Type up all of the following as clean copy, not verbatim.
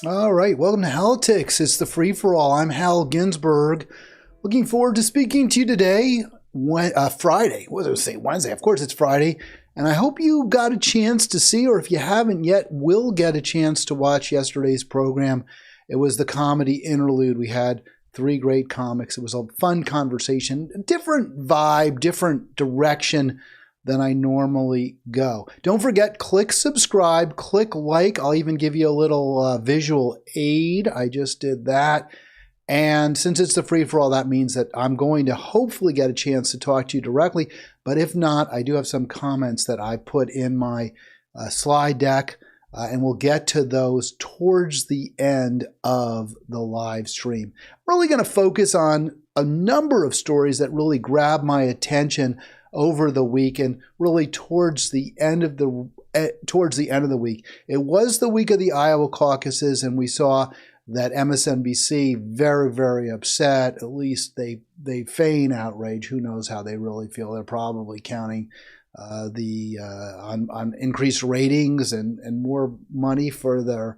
All right, welcome to Halitics. It's the free-for-all. I'm Hal Ginsberg. Looking forward to speaking to you today, Friday. What did I say? Wednesday. Of course, it's Friday. And I hope you got a chance to see, or if you haven't yet, will get a chance to watch yesterday's program. It was the comedy interlude. We had three great comics. It was a fun conversation, a different vibe, different direction than I normally go. Don't forget, click subscribe, click like. I'll even give you a little visual aid. I just did that. And since it's the free-for-all, that means that I'm going to hopefully get a chance to talk to you directly. But if not, I do have some comments that I put in my slide deck, and we'll get to those towards the end of the live stream. I'm really going to focus on a number of stories that really grab my attention over the week, and really towards the end of the week. It was the week of the Iowa caucuses, and we saw that MSNBC very, very upset. At least they feign outrage. Who knows how they really feel? They're probably counting on increased ratings and more money for their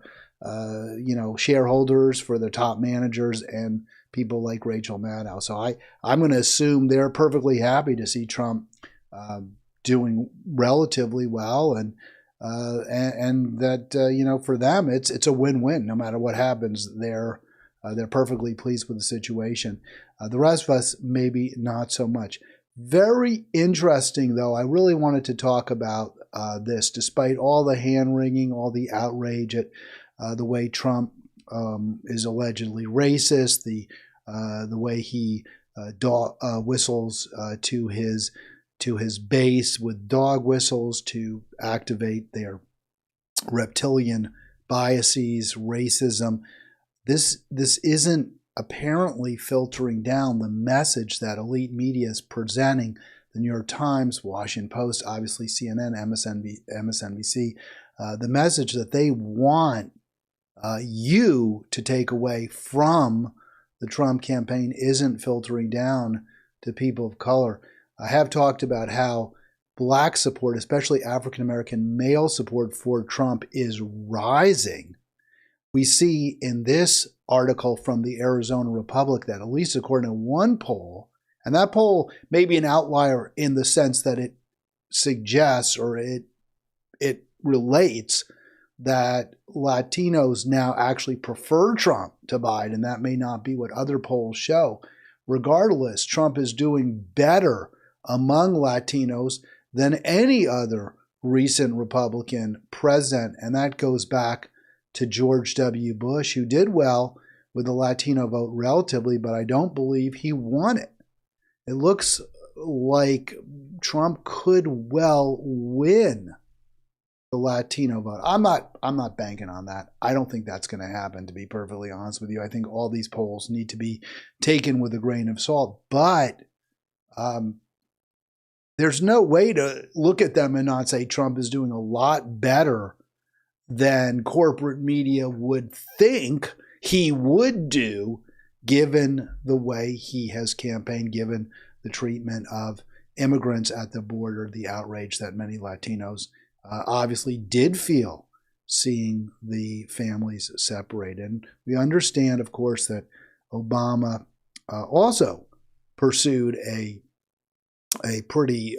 shareholders, for their top managers, and people like Rachel Maddow. So I'm going to assume they're perfectly happy to see Trump doing relatively well, and that for them it's a win-win. No matter what happens, they're perfectly pleased with the situation. The rest of us maybe not so much. Very interesting, though. I really wanted to talk about this, despite all the hand-wringing, all the outrage at the way Trump is allegedly racist, the way he whistles to his base with dog whistles to activate their reptilian biases, racism. This isn't apparently filtering down the message that elite media is presenting. The New York Times, Washington Post, obviously CNN, MSNBC, the message that they want you to take away from the Trump campaign isn't filtering down to people of color. I have talked about how black support, especially African-American male support for Trump, is rising. We see in this article from the Arizona Republic that, at least according to one poll, and that poll may be an outlier in the sense that it suggests or it relates that Latinos now actually prefer Trump to Biden. That may not be what other polls show. Regardless, Trump is doing better among Latinos than any other recent Republican president. And that goes back to George W. Bush, who did well with the Latino vote relatively, but I don't believe he won it. It looks like Trump could well win the Latino vote. I'm not banking on that. I don't think that's going to happen, to be perfectly honest with you. I think all these polls need to be taken with a grain of salt. But there's no way to look at them and not say Trump is doing a lot better than corporate media would think he would do, given the way he has campaigned, given the treatment of immigrants at the border, the outrage that many Latinos obviously did feel seeing the families separated. And we understand, of course, that Obama also pursued a pretty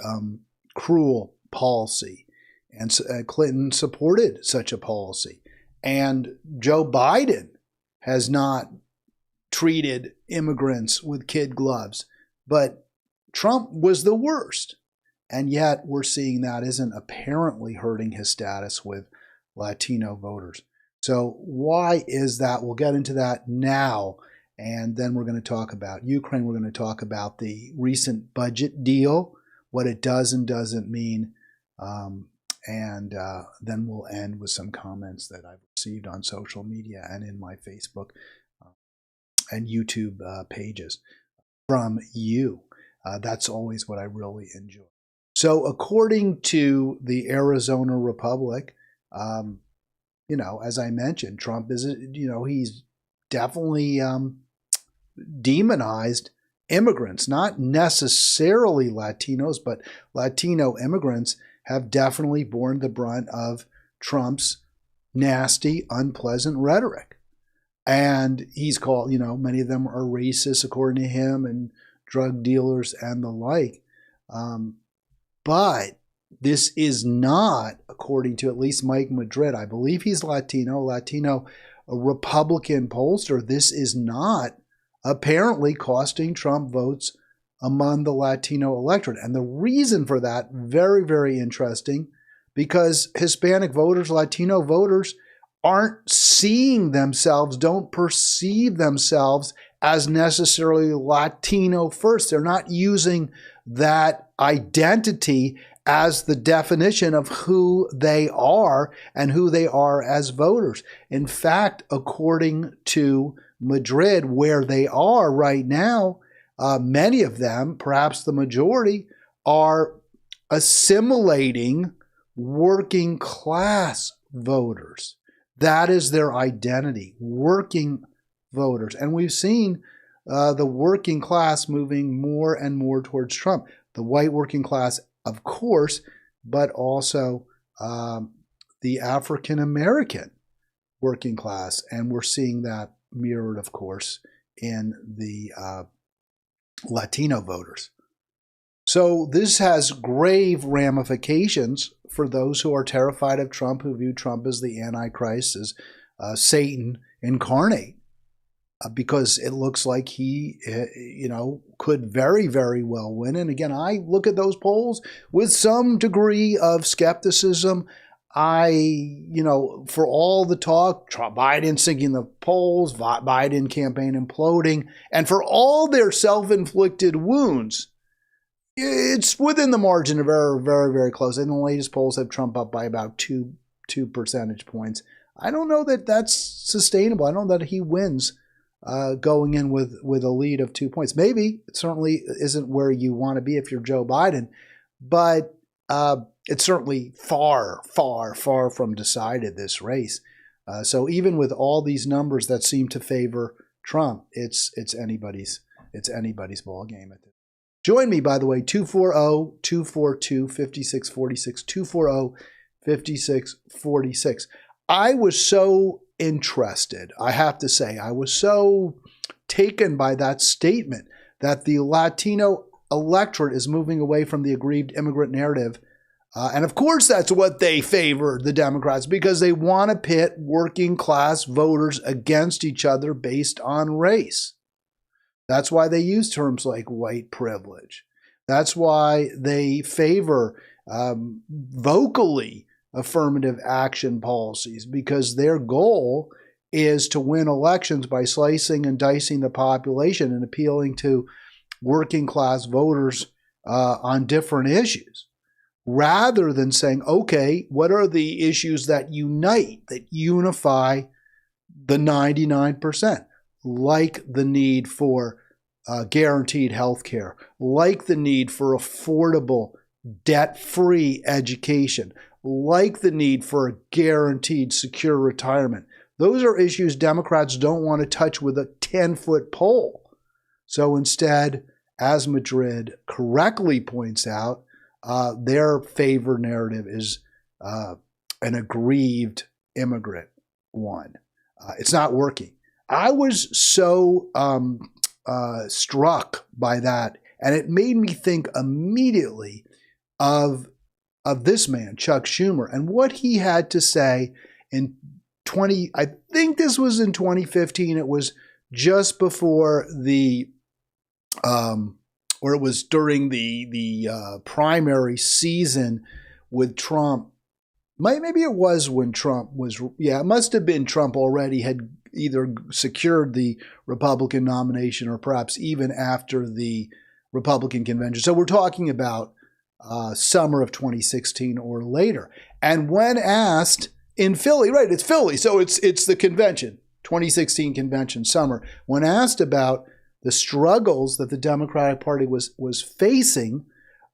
cruel policy, and Clinton supported such a policy. And Joe Biden has not treated immigrants with kid gloves, but Trump was the worst. And yet we're seeing that isn't apparently hurting his status with Latino voters. So why is that? We'll get into that now. And then we're going to talk about Ukraine. We're going to talk about the recent budget deal, what it does and doesn't mean. And then we'll end with some comments that I've received on social media and in my Facebook and YouTube pages from you. That's always what I really enjoy. So according to the Arizona Republic, as I mentioned, Trump is, he's definitely demonized immigrants, not necessarily Latinos, but Latino immigrants have definitely borne the brunt of Trump's nasty, unpleasant rhetoric. And he's called, many of them are racist according to him, and drug dealers and the like. But this is not, according to at least Mike Madrid, I believe he's Latino, a Republican pollster, this is not apparently costing Trump votes among the Latino electorate. And the reason for that, very, very interesting, because Hispanic voters, Latino voters, aren't seeing themselves, don't perceive themselves as necessarily Latino first. They're not using that identity as the definition of who they are and who they are as voters. In fact, according to Madrid, where they are right now, many of them, perhaps the majority, are assimilating working class voters. That is their identity, working voters. And we've seen the working class moving more and more towards Trump. The white working class, of course, but also the African American working class. And we're seeing that mirrored, of course, in the Latino voters. So this has grave ramifications for those who are terrified of Trump, who view Trump as the Antichrist, as Satan incarnate, because it looks like he, could very, very well win. And again, I look at those polls with some degree of skepticism. For all the talk, Biden sinking the polls, Biden campaign imploding, and for all their self-inflicted wounds, it's within the margin of error, very, very close. And the latest polls have Trump up by about two percentage points. I don't know that that's sustainable. I don't know that he wins going in with a lead of 2 points. Maybe it certainly isn't where you want to be if you're Joe Biden, but it's certainly far, far, far from decided, this race. So even with all these numbers that seem to favor Trump, it's anybody's ball game at this. Join me, by the way, 240-242-5646, 240-5646. I was so interested, I have to say, I was so taken by that statement that the Latino electorate is moving away from the aggrieved immigrant narrative. And of course, that's what they favor, the Democrats, because they want to pit working class voters against each other based on race. That's why they use terms like white privilege. That's why they favor vocally affirmative action policies, because their goal is to win elections by slicing and dicing the population and appealing to working class voters on different issues, rather than saying, okay, what are the issues that unite, that unify the 99%, like the need for guaranteed health care, like the need for affordable, debt-free education, like the need for a guaranteed secure retirement. Those are issues Democrats don't want to touch with a 10-foot pole. So instead, as Madrid correctly points out, their favor narrative is an aggrieved immigrant one. It's not working. I was so struck by that, and it made me think immediately of this man, Chuck Schumer, and what he had to say in I think this was in 2015. It was just before or it was during the primary season with Trump. Maybe it was when Trump was, it must have been Trump already had either secured the Republican nomination or perhaps even after the Republican convention. So we're talking about summer of 2016 or later. And when asked in Philly, right, it's Philly, so it's the convention, 2016 convention, summer. When asked about the struggles that the Democratic Party was facing,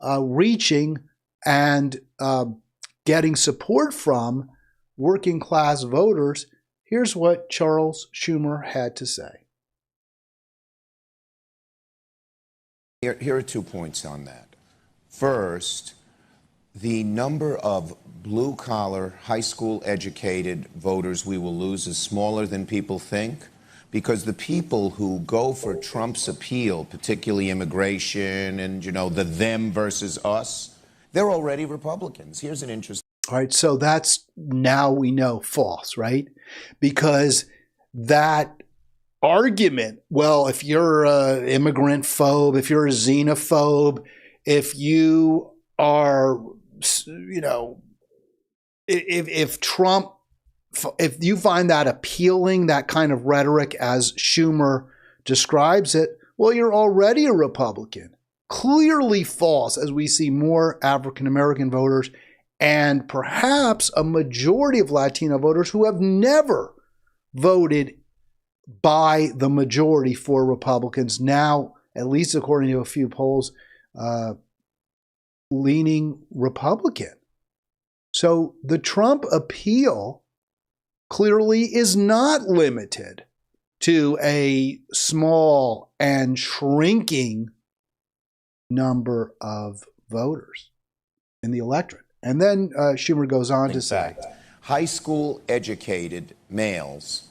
reaching and getting support from working class voters, here's what Charles Schumer had to say. Here are 2 points on that. First, The number of blue-collar, high school-educated voters we will lose is smaller than people think, because the people who go for Trump's appeal, particularly immigration and, the them versus us, they're already Republicans. Here's an interesting... All right, so that's, now we know, false, right? Because that argument, well, if you're an immigrant phobe, if you're a xenophobe, if you are, if Trump, if you find that appealing, that kind of rhetoric as Schumer describes it, well, you're already a Republican. Clearly false, as we see more African-American voters and perhaps a majority of Latino voters who have never voted by the majority for Republicans, now, at least according to a few polls, leaning Republican. So the Trump appeal clearly is not limited to a small and shrinking number of voters in the electorate. And then Schumer goes on to say, high school educated males,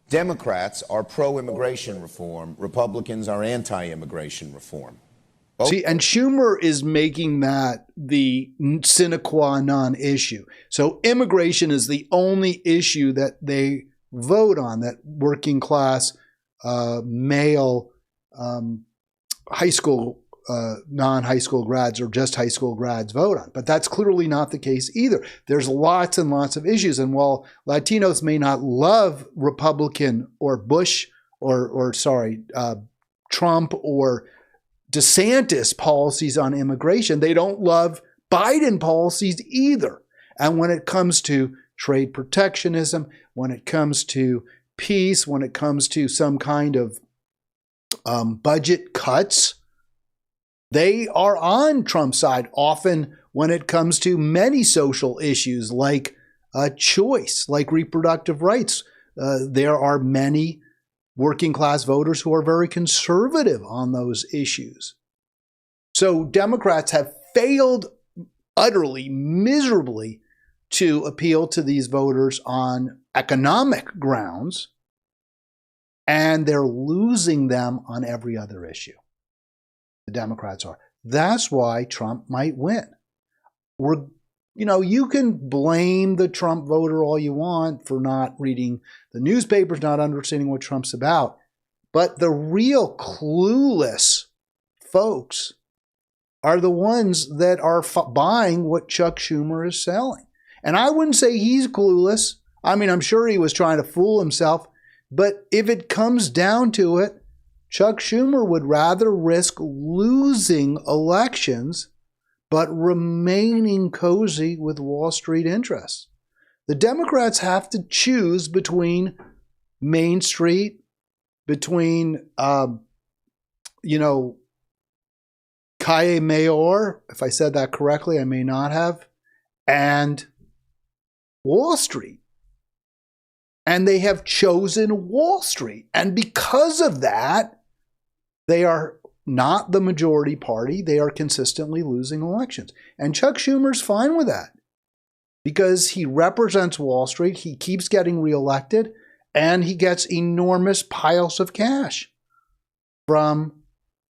Democrats are pro-immigration reform, Republicans are anti-immigration reform. See, and Schumer is making that the sine qua non issue. So immigration is the only issue that they vote on, that working class male high school, non-high school grads or just high school grads vote on. But that's clearly not the case either. There's lots and lots of issues. And while Latinos may not love Republican or Bush or Trump or DeSantis policies on immigration, they don't love Biden policies either. And when it comes to trade protectionism, when it comes to peace, when it comes to some kind of budget cuts, they are on Trump's side. Often when it comes to many social issues like choice, like reproductive rights, there are many working class voters who are very conservative on those issues. So Democrats have failed utterly, miserably to appeal to these voters on economic grounds, and they're losing them on every other issue. The Democrats are. That's why Trump might win. You can blame the Trump voter all you want for not reading the newspapers, not understanding what Trump's about. But the real clueless folks are the ones that are buying what Chuck Schumer is selling. And I wouldn't say he's clueless. I mean, I'm sure he was trying to fool himself. But if it comes down to it, Chuck Schumer would rather risk losing elections but remaining cozy with Wall Street interests. The Democrats have to choose between Main Street, between, Calle Mayor, if I said that correctly, I may not have, and Wall Street. And they have chosen Wall Street. And because of that, they are not the majority party. They are consistently losing elections. And Chuck Schumer's fine with that because he represents Wall Street. He keeps getting reelected and he gets enormous piles of cash from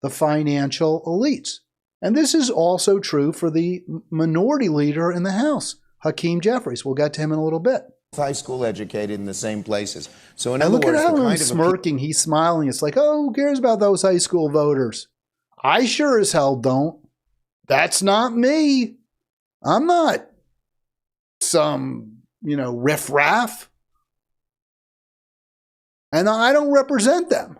the financial elites. And this is also true for the minority leader in the House, Hakeem Jeffries. We'll get to him in a little bit. High school educated in the same places. So in and other look words, at how he's smirking. He's smiling. It's like, oh, who cares about those high school voters? I sure as hell don't. That's not me. I'm not some, riffraff. And I don't represent them.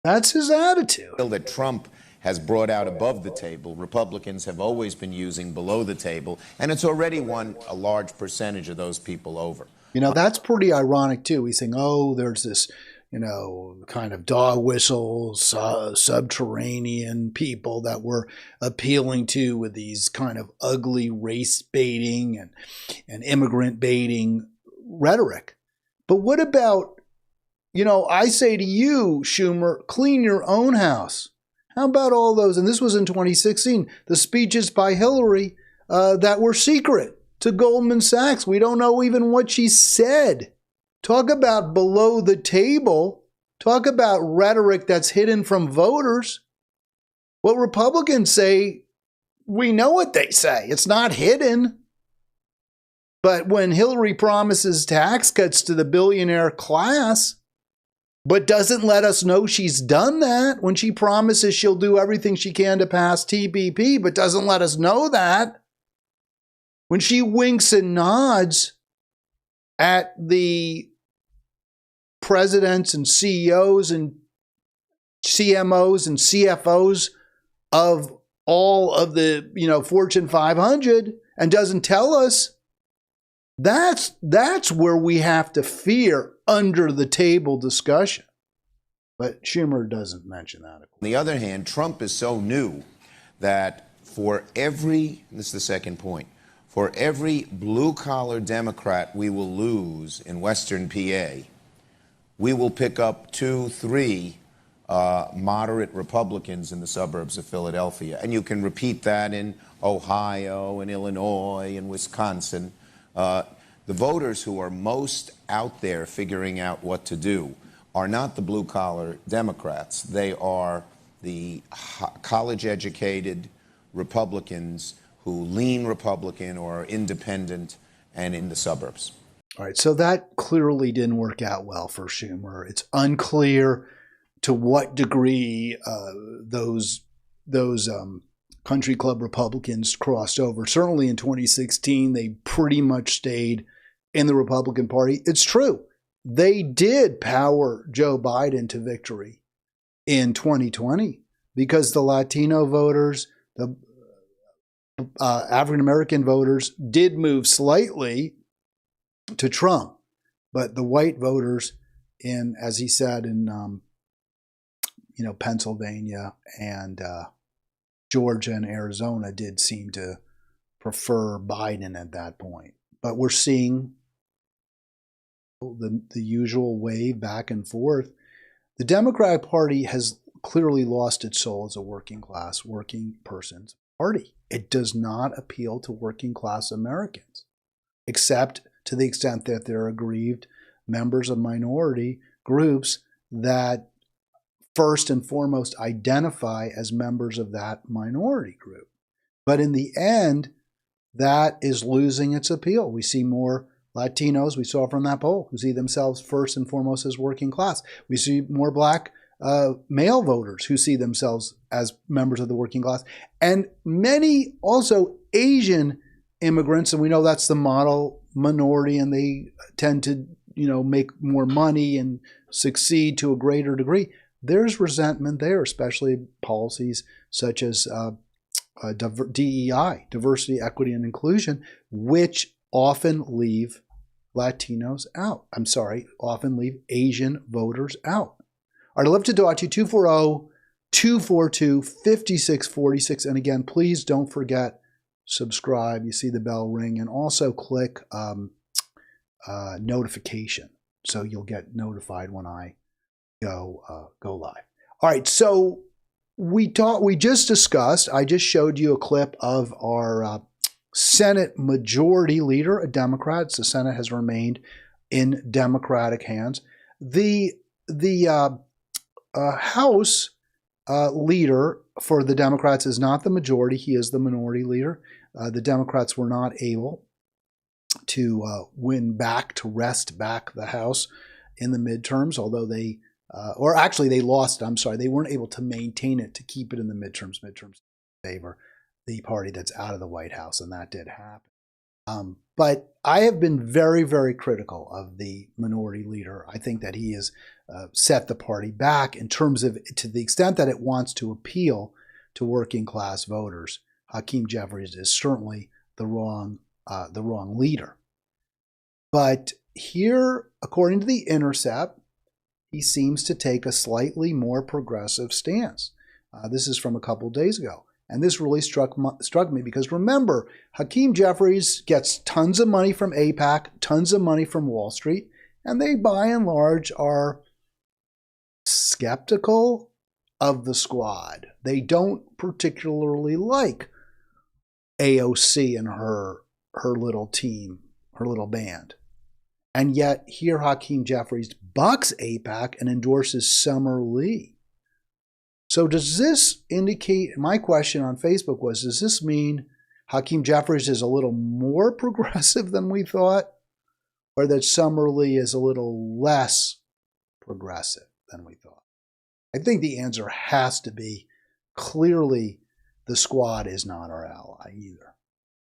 That's his attitude. That Trump has brought out above the table, Republicans have always been using below the table, and it's already won a large percentage of those people over. That's pretty ironic, too. He's saying, oh, there's this, kind of dog whistle, subterranean people that we're appealing to with these kind of ugly race baiting and immigrant baiting rhetoric. But what about, I say to you, Schumer, clean your own house. How about all those? And this was in 2016. The speeches by Hillary that were secret to Goldman Sachs. We don't know even what she said. Talk about below the table. Talk about rhetoric that's hidden from voters. What Republicans say, we know what they say. It's not hidden. But when Hillary promises tax cuts to the billionaire class, but doesn't let us know she's done that, when she promises she'll do everything she can to pass TPP, but doesn't let us know that, when she winks and nods at the presidents and CEOs and CMOs and CFOs of all of the, Fortune 500 and doesn't tell us, that's where we have to fear under the table discussion. But Schumer doesn't mention that. On the other hand, Trump is so new that for every, this is the second point, for every blue-collar Democrat we will lose in Western PA, we will pick up 2, 3 moderate Republicans in the suburbs of Philadelphia. And you can repeat that in Ohio and Illinois and Wisconsin. The voters who are most out there figuring out what to do are not the blue-collar Democrats. They are the college-educated Republicans who lean Republican or are independent and in the suburbs. All right, so that clearly didn't work out well for Schumer. It's unclear to what degree those country club Republicans crossed over. Certainly in 2016, they pretty much stayed in the Republican Party. It's true. They did power Joe Biden to victory in 2020 because the Latino voters, the African-American voters did move slightly to Trump. But the white voters in, as he said, in Pennsylvania and Georgia and Arizona did seem to prefer Biden at that point. But we're seeing the usual wave back and forth. The Democratic Party has clearly lost its soul as a working class, working person's party. It does not appeal to working class Americans, except to the extent that they're aggrieved members of minority groups that first and foremost identify as members of that minority group. But in the end, that is losing its appeal. We see more Latinos, we saw from that poll, who see themselves first and foremost as working class. We see more black male voters who see themselves as members of the working class. And many also Asian immigrants, and we know that's the model minority, and they tend to, make more money and succeed to a greater degree. There's resentment there, especially policies such as DEI, diversity, equity, and inclusion, which often leave Latinos out. Often leave Asian voters out. All right, I'd love to talk to you, 240-242-5646. And again, please don't forget, subscribe. You see the bell ring, and also click notification so you'll get notified when I go live. All right, so I just showed you a clip of our Senate Majority Leader, a Democrat. The Senate has remained in Democratic hands. The House leader for the Democrats is not the majority. He is the minority leader. The Democrats were not able to wrest back the House in the midterms, although they lost it. They weren't able to maintain it, to keep it in the midterms. Midterms favor the party that's out of the White House, and that did happen. But I have been very, very critical of the minority leader. I think that he has set the party back in terms of, to the extent that it wants to appeal to working class voters. Hakeem Jeffries is certainly the wrong leader. But here, according to The Intercept, he seems to take a slightly more progressive stance. This is from a couple days ago. And this really struck me because, remember, Hakeem Jeffries gets tons of money from AIPAC, tons of money from Wall Street, and they, by and large, are skeptical of the squad. They don't particularly like AOC and her little team, her little band. And yet here Hakeem Jeffries bucks AIPAC and endorses Summer Lee. So does this indicate, my question on Facebook was, does this mean Hakeem Jeffries is a little more progressive than we thought? Or that Summer Lee is a little less progressive than we thought? I think the answer has to be clearly the squad is not our ally either.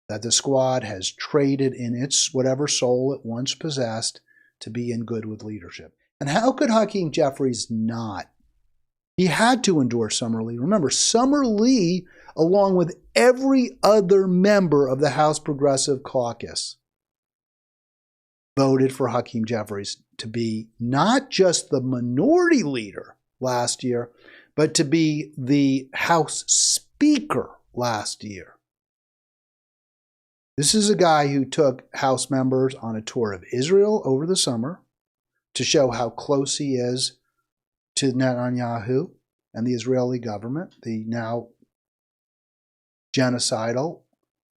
That the squad has traded in its whatever soul it once possessed to be in good with leadership. And how could Hakeem Jeffries not? He had to endorse Summer Lee. Remember, Summer Lee, along with every other member of the House Progressive Caucus, voted for Hakeem Jeffries to be not just the minority leader last year, but to be the House Speaker last year. This is a guy who took House members on a tour of Israel over the summer to show how close he is to Netanyahu and the Israeli government, the now genocidal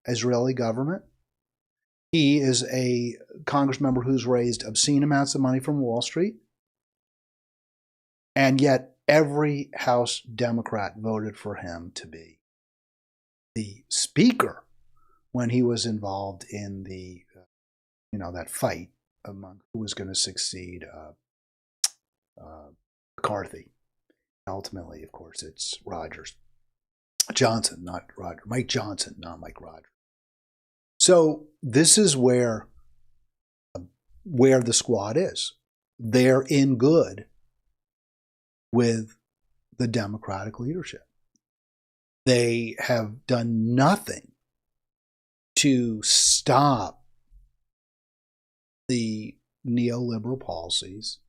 Israeli government. He is a Congress member who's raised obscene amounts of money from Wall Street, and yet every House Democrat voted for him to be the Speaker when he was involved in the, that fight among who was going to succeed McCarthy. Ultimately, of course, it's Johnson, not Roger. Mike Johnson, not Mike Rogers. So this is where the squad is. They're in good with the Democratic leadership. They have done nothing to stop the neoliberal policies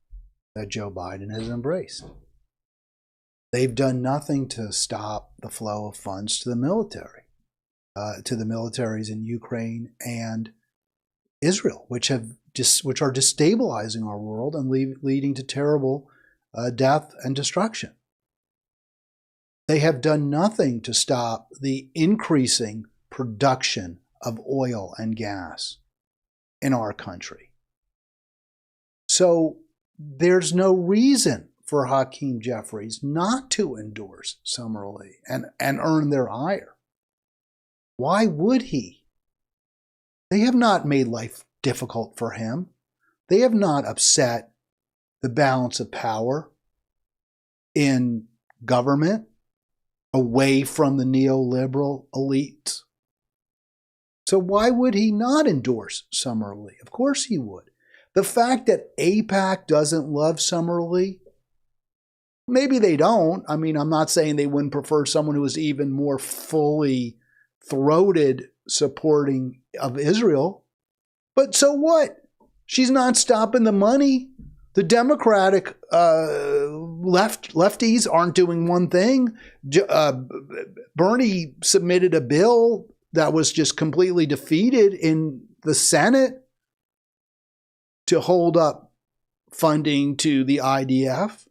that Joe Biden has embraced. They've done nothing to stop the flow of funds to the military, to the militaries in Ukraine and Israel, which are destabilizing our world and leading to terrible death and destruction. They have done nothing to stop the increasing production of oil and gas in our country. So there's no reason for Hakeem Jeffries not to endorse Summer Lee and earn their ire. Why would he? They have not made life difficult for him. They have not upset the balance of power in government away from the neoliberal elites. So why would he not endorse Summer Lee? Of course he would. The fact that AIPAC doesn't love Summer Lee, maybe they don't. I mean, I'm not saying they wouldn't prefer someone who was even more fully throated supporting of Israel. But so what? She's not stopping the money. The Democratic lefties aren't doing one thing. Bernie submitted a bill that was just completely defeated in the Senate to hold up funding to the IDF.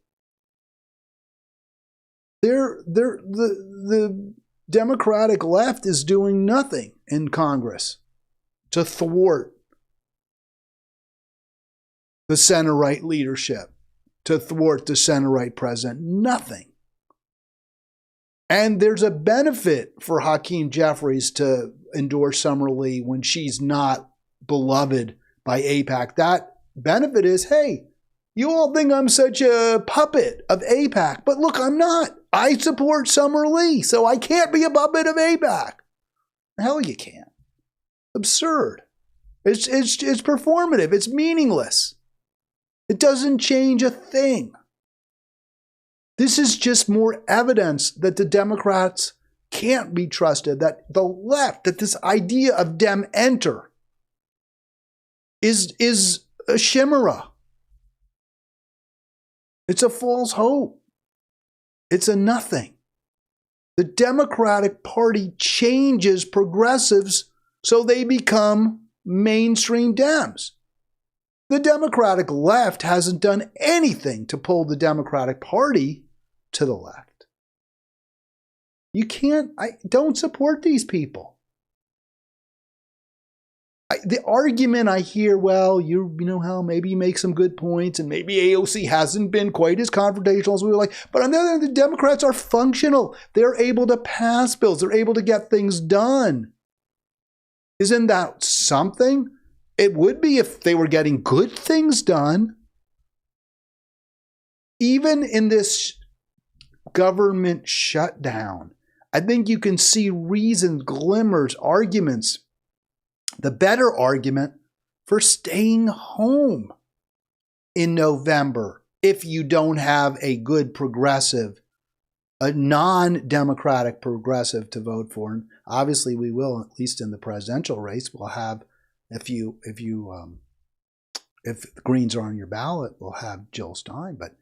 The Democratic left is doing nothing in Congress to thwart the center-right leadership, to thwart the center-right president. Nothing. And there's a benefit for Hakeem Jeffries to endorse Summer Lee when she's not beloved by AIPAC. That benefit is, hey, you all think I'm such a puppet of AIPAC, but look, I'm not. I support Summer Lee, so I can't be a puppet of AIPAC. Hell, you can't. Absurd. It's performative. It's meaningless. It doesn't change a thing. This is just more evidence that the Democrats can't be trusted, that the left, that this idea of Dem enter is a chimera. It's a false hope. It's a nothing. The Democratic Party changes progressives so they become mainstream Dems. The Democratic left hasn't done anything to pull the Democratic Party to the left. You can't, don't support these people. the argument I hear, well, you know how maybe you make some good points and maybe AOC hasn't been quite as confrontational as we would like. But on the other hand, the Democrats are functional. They're able to pass bills. They're able to get things done. Isn't that something? It would be if they were getting good things done. Even in this government shutdown, I think you can see reasons, glimmers, arguments. The better argument for staying home in November if you don't have a good progressive, a non-democratic progressive to vote for. And obviously we will, at least in the presidential race, we'll have, if the Greens are on your ballot, we'll have Jill Stein. But,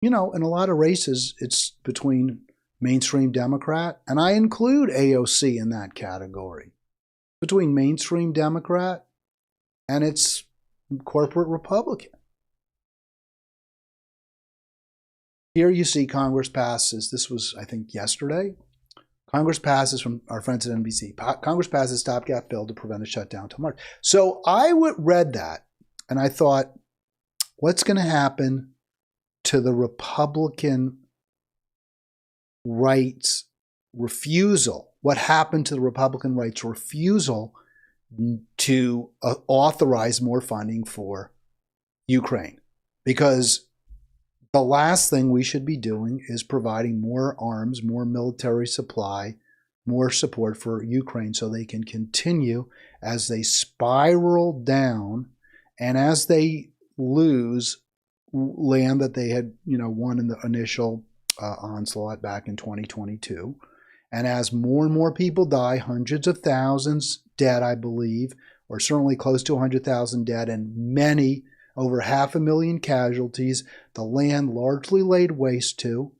in a lot of races, it's between mainstream Democrat, and I include AOC in that category, between mainstream Democrat and its corporate Republican. Here you see Congress passes, this was, I think, yesterday. Congress passes, from our friends at NBC, Congress passes stopgap bill to prevent a shutdown until March. So I read that, and I thought, what's going to happen to the Republican rights refusal? What happened to the Republican rights refusal to authorize more funding for Ukraine? Because the last thing we should be doing is providing more arms, more military supply, more support for Ukraine so they can continue as they spiral down and as they lose land that they had, won in the initial onslaught back in 2022. And as more and more people die, hundreds of thousands dead, I believe, or certainly close to 100,000 dead, and many, over 500,000 casualties, the land largely laid waste to,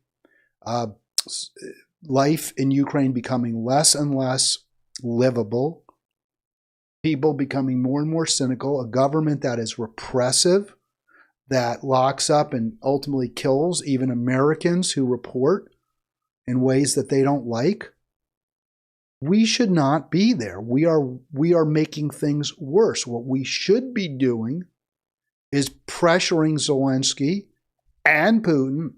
life in Ukraine becoming less and less livable, people becoming more and more cynical, a government that is repressive, that locks up and ultimately kills even Americans who report in ways that they don't like. We should not be there. We are making things worse. What we should be doing is pressuring Zelensky and Putin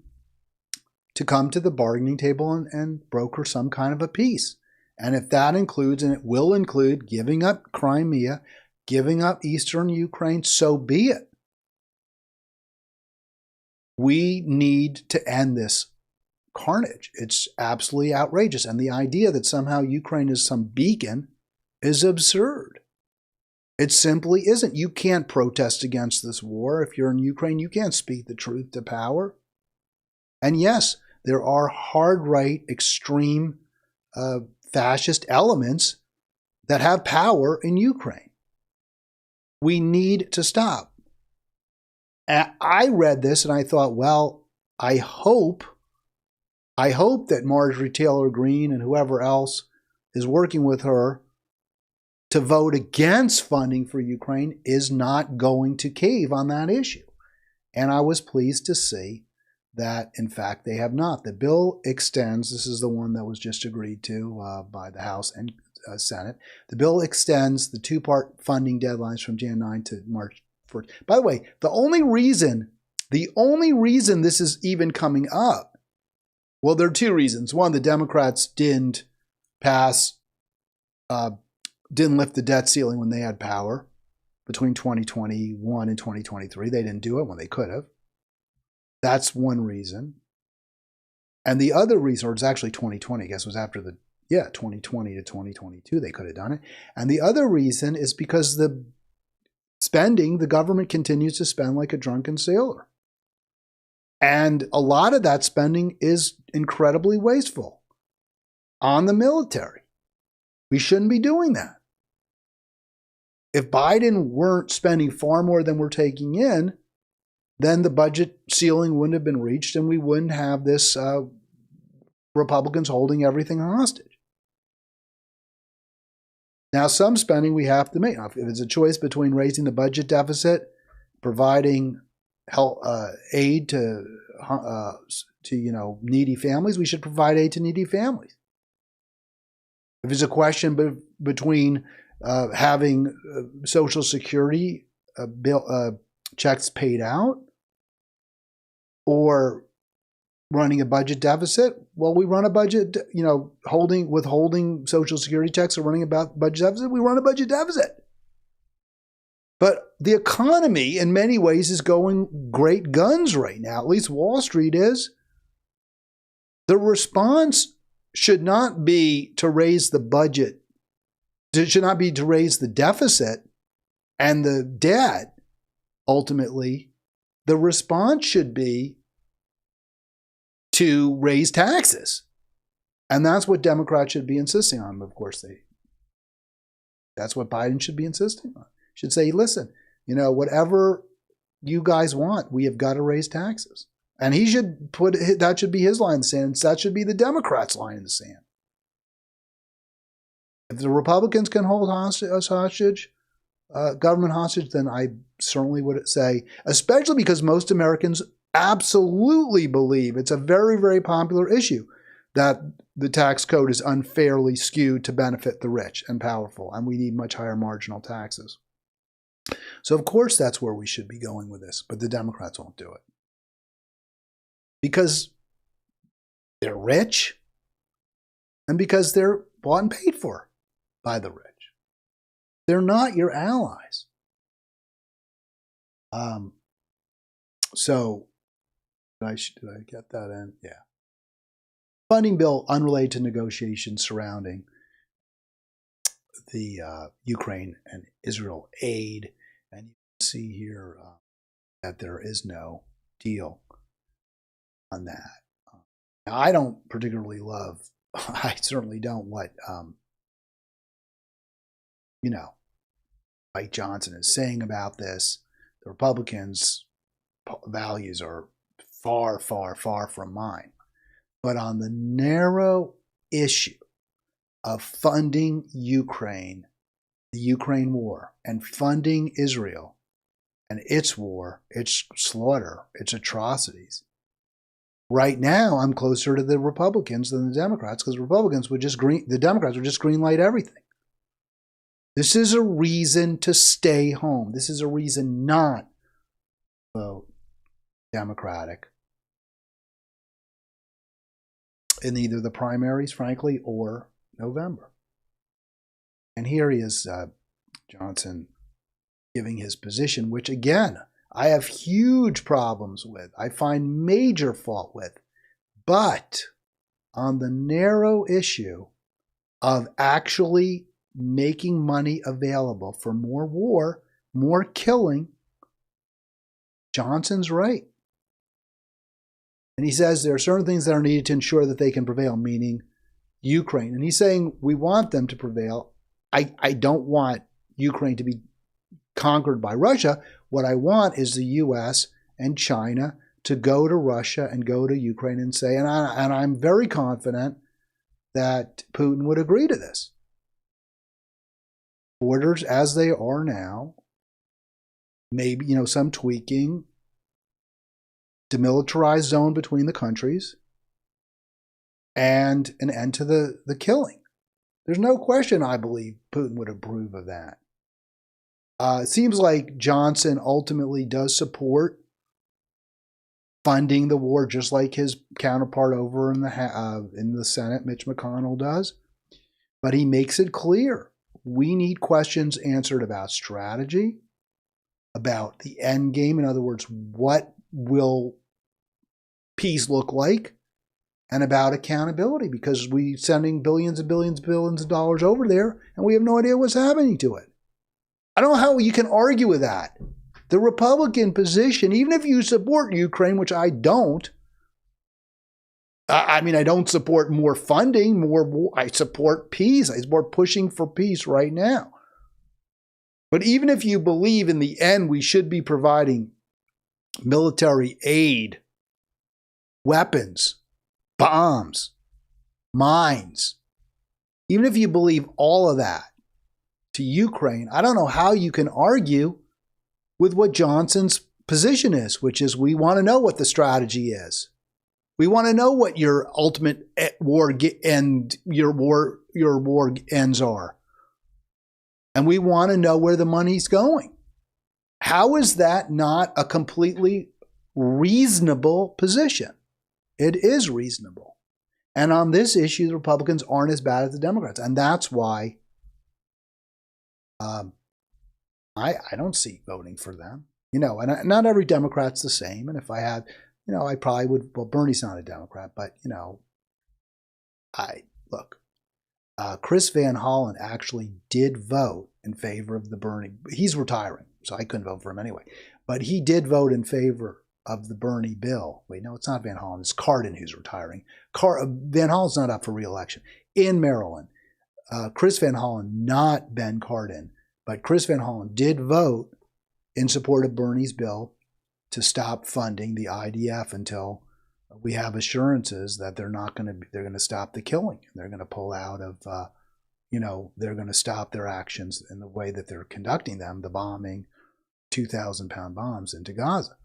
to come to the bargaining table and broker some kind of a peace. And if that includes, and it will include, giving up Crimea, giving up eastern Ukraine, so be it. We need to end this carnage. It's absolutely outrageous. And the idea that somehow Ukraine is some beacon is absurd. It simply isn't. You can't protest against this war. If you're in Ukraine, you can't speak the truth to power. And yes, there are hard-right, extreme fascist elements that have power in Ukraine. We need to stop. And I read this and I thought, well, I hope that Marjorie Taylor Greene and whoever else is working with her to vote against funding for Ukraine is not going to cave on that issue. And I was pleased to see that, in fact, they have not. The bill extends, this is the one that was just agreed to by the House and Senate. The bill extends the two-part funding deadlines from Jan 9 to March 1st. By the way, the only reason this is even coming up, well, there are two reasons. One, the Democrats didn't lift the debt ceiling when they had power between 2021 and 2023. They didn't do it when they could have. That's one reason. And the other reason, or it's actually 2020, I guess it was after 2020 to 2022, they could have done it. And the other reason is because the government continues to spend like a drunken sailor. And a lot of that spending is incredibly wasteful on the military. We shouldn't be doing that. If Biden weren't spending far more than we're taking in, then the budget ceiling wouldn't have been reached and we wouldn't have this Republicans holding everything hostage. Now, some spending we have to make. Now, if it's a choice between raising the budget deficit, providing aid to needy families, we should provide aid to needy families. If it's a question between having Social Security checks paid out, or running a budget deficit? Well, we run a budget, withholding Social Security checks or running a budget deficit. We run a budget deficit. But the economy, in many ways, is going great guns right now. At least Wall Street is. The response should not be to raise the budget. It should not be to raise the deficit and the debt. Ultimately, the response should be to raise taxes. And that's what Democrats should be insisting on. Of course, that's what Biden should be insisting on. Should say, listen, whatever you guys want, we have got to raise taxes. And he should that should be his line in the sand. That should be the Democrats' line in the sand. If the Republicans can hold us hostage, government hostage, then I certainly would say, especially because most Americans absolutely believe it's a very, very popular issue that the tax code is unfairly skewed to benefit the rich and powerful, and we need much higher marginal taxes. So, of course, that's where we should be going with this, but the Democrats won't do it. Because they're rich and because they're bought and paid for by the rich. They're not your allies. So, did I get that in? Yeah. Funding bill unrelated to negotiations surrounding the Ukraine and Israel aid. And you can see here that there is no deal on that. Now, I don't particularly love, I certainly don't, what, Mike Johnson is saying about this. The Republicans' values are far, far, far from mine. But on the narrow issue of funding Ukraine, the Ukraine war, and funding Israel and its war, its slaughter, its atrocities, right now I'm closer to the Republicans than the Democrats, because the Democrats would just greenlight everything. This is a reason to stay home. This is a reason not to vote Democratic in either the primaries, frankly, or November. And here he is, Johnson, giving his position, which, again, I have huge problems with. I find major fault with. But on the narrow issue of actually making money available for more war, more killing, Johnson's right. And he says there are certain things that are needed to ensure that they can prevail, meaning Ukraine. And he's saying we want them to prevail. I don't want Ukraine to be conquered by Russia. What I want is the U.S. and China to go to Russia and go to Ukraine and say, and I'm very confident that Putin would agree to this. Borders as they are now, maybe, some tweaking, demilitarized zone between the countries, and an end to the killing. There's no question I believe Putin would approve of that. It seems like Johnson ultimately does support funding the war, just like his counterpart over in the Senate, Mitch McConnell, does. But he makes it clear we need questions answered about strategy, about the end game. In other words, what will peace look like? And about accountability, because we're sending billions and billions and billions of dollars over there, and we have no idea what's happening to it. I don't know how you can argue with that. The Republican position, even if you support Ukraine, which I don't, I don't support more funding, more war. I support peace. I support pushing for peace right now. But even if you believe in the end we should be providing military aid, weapons, bombs, mines, even if you believe all of that to Ukraine, I don't know how you can argue with what Johnson's position is, which is we want to know what the strategy is. We want to know what your ultimate war end, your war ends are. And we want to know where the money's going. How is that not a completely reasonable position? It is reasonable. And on this issue, the Republicans aren't as bad as the Democrats. And that's why I don't see voting for them. You know, and not every Democrat's the same. And if I had, you know, I probably would, well, Bernie's not a Democrat, but, you know, look, Chris Van Hollen actually did vote in favor of the Bernie. He's retiring, so I couldn't vote for him anyway. But he did vote in favor of the Bernie bill. Wait, no, it's not Van Hollen. It's Cardin who's retiring. Van Hollen's not up for re-election. In Maryland, Chris Van Hollen, not Ben Cardin, but Chris Van Hollen did vote in support of Bernie's bill to stop funding the IDF until we have assurances that they're going to stop the killing. They're going to pull out of, they're going to stop their actions in the way that they're conducting them, the bombing 2,000-pound bombs into Gaza.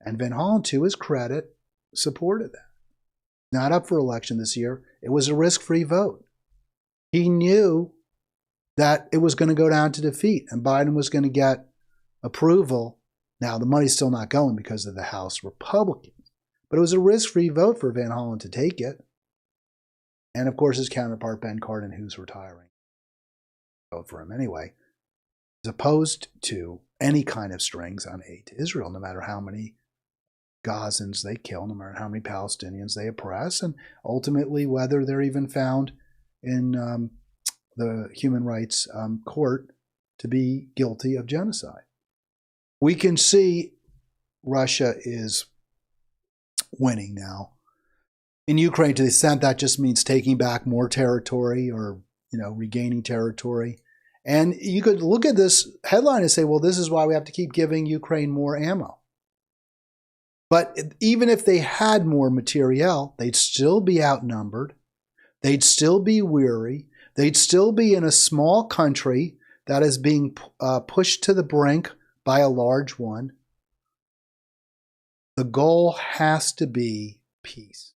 And Van Hollen, to his credit, supported that. Not up for election this year. It was a risk-free vote. He knew that it was going to go down to defeat and Biden was going to get approval. Now, the money's still not going because of the House Republicans. But it was a risk-free vote for Van Hollen to take it. And, of course, his counterpart, Ben Cardin, who's retiring, vote for him anyway, is opposed to any kind of strings on aid to Israel, no matter how many Gazans they kill, no matter how many Palestinians they oppress, and ultimately whether they're even found in the Human Rights Court to be guilty of genocide. We can see Russia is winning now. In Ukraine, to the extent that just means taking back more territory or, regaining territory. And you could look at this headline and say, well, this is why we have to keep giving Ukraine more ammo. But even if they had more materiel, they'd still be outnumbered. They'd still be weary. They'd still be in a small country that is being pushed to the brink by a large one. The goal has to be peace.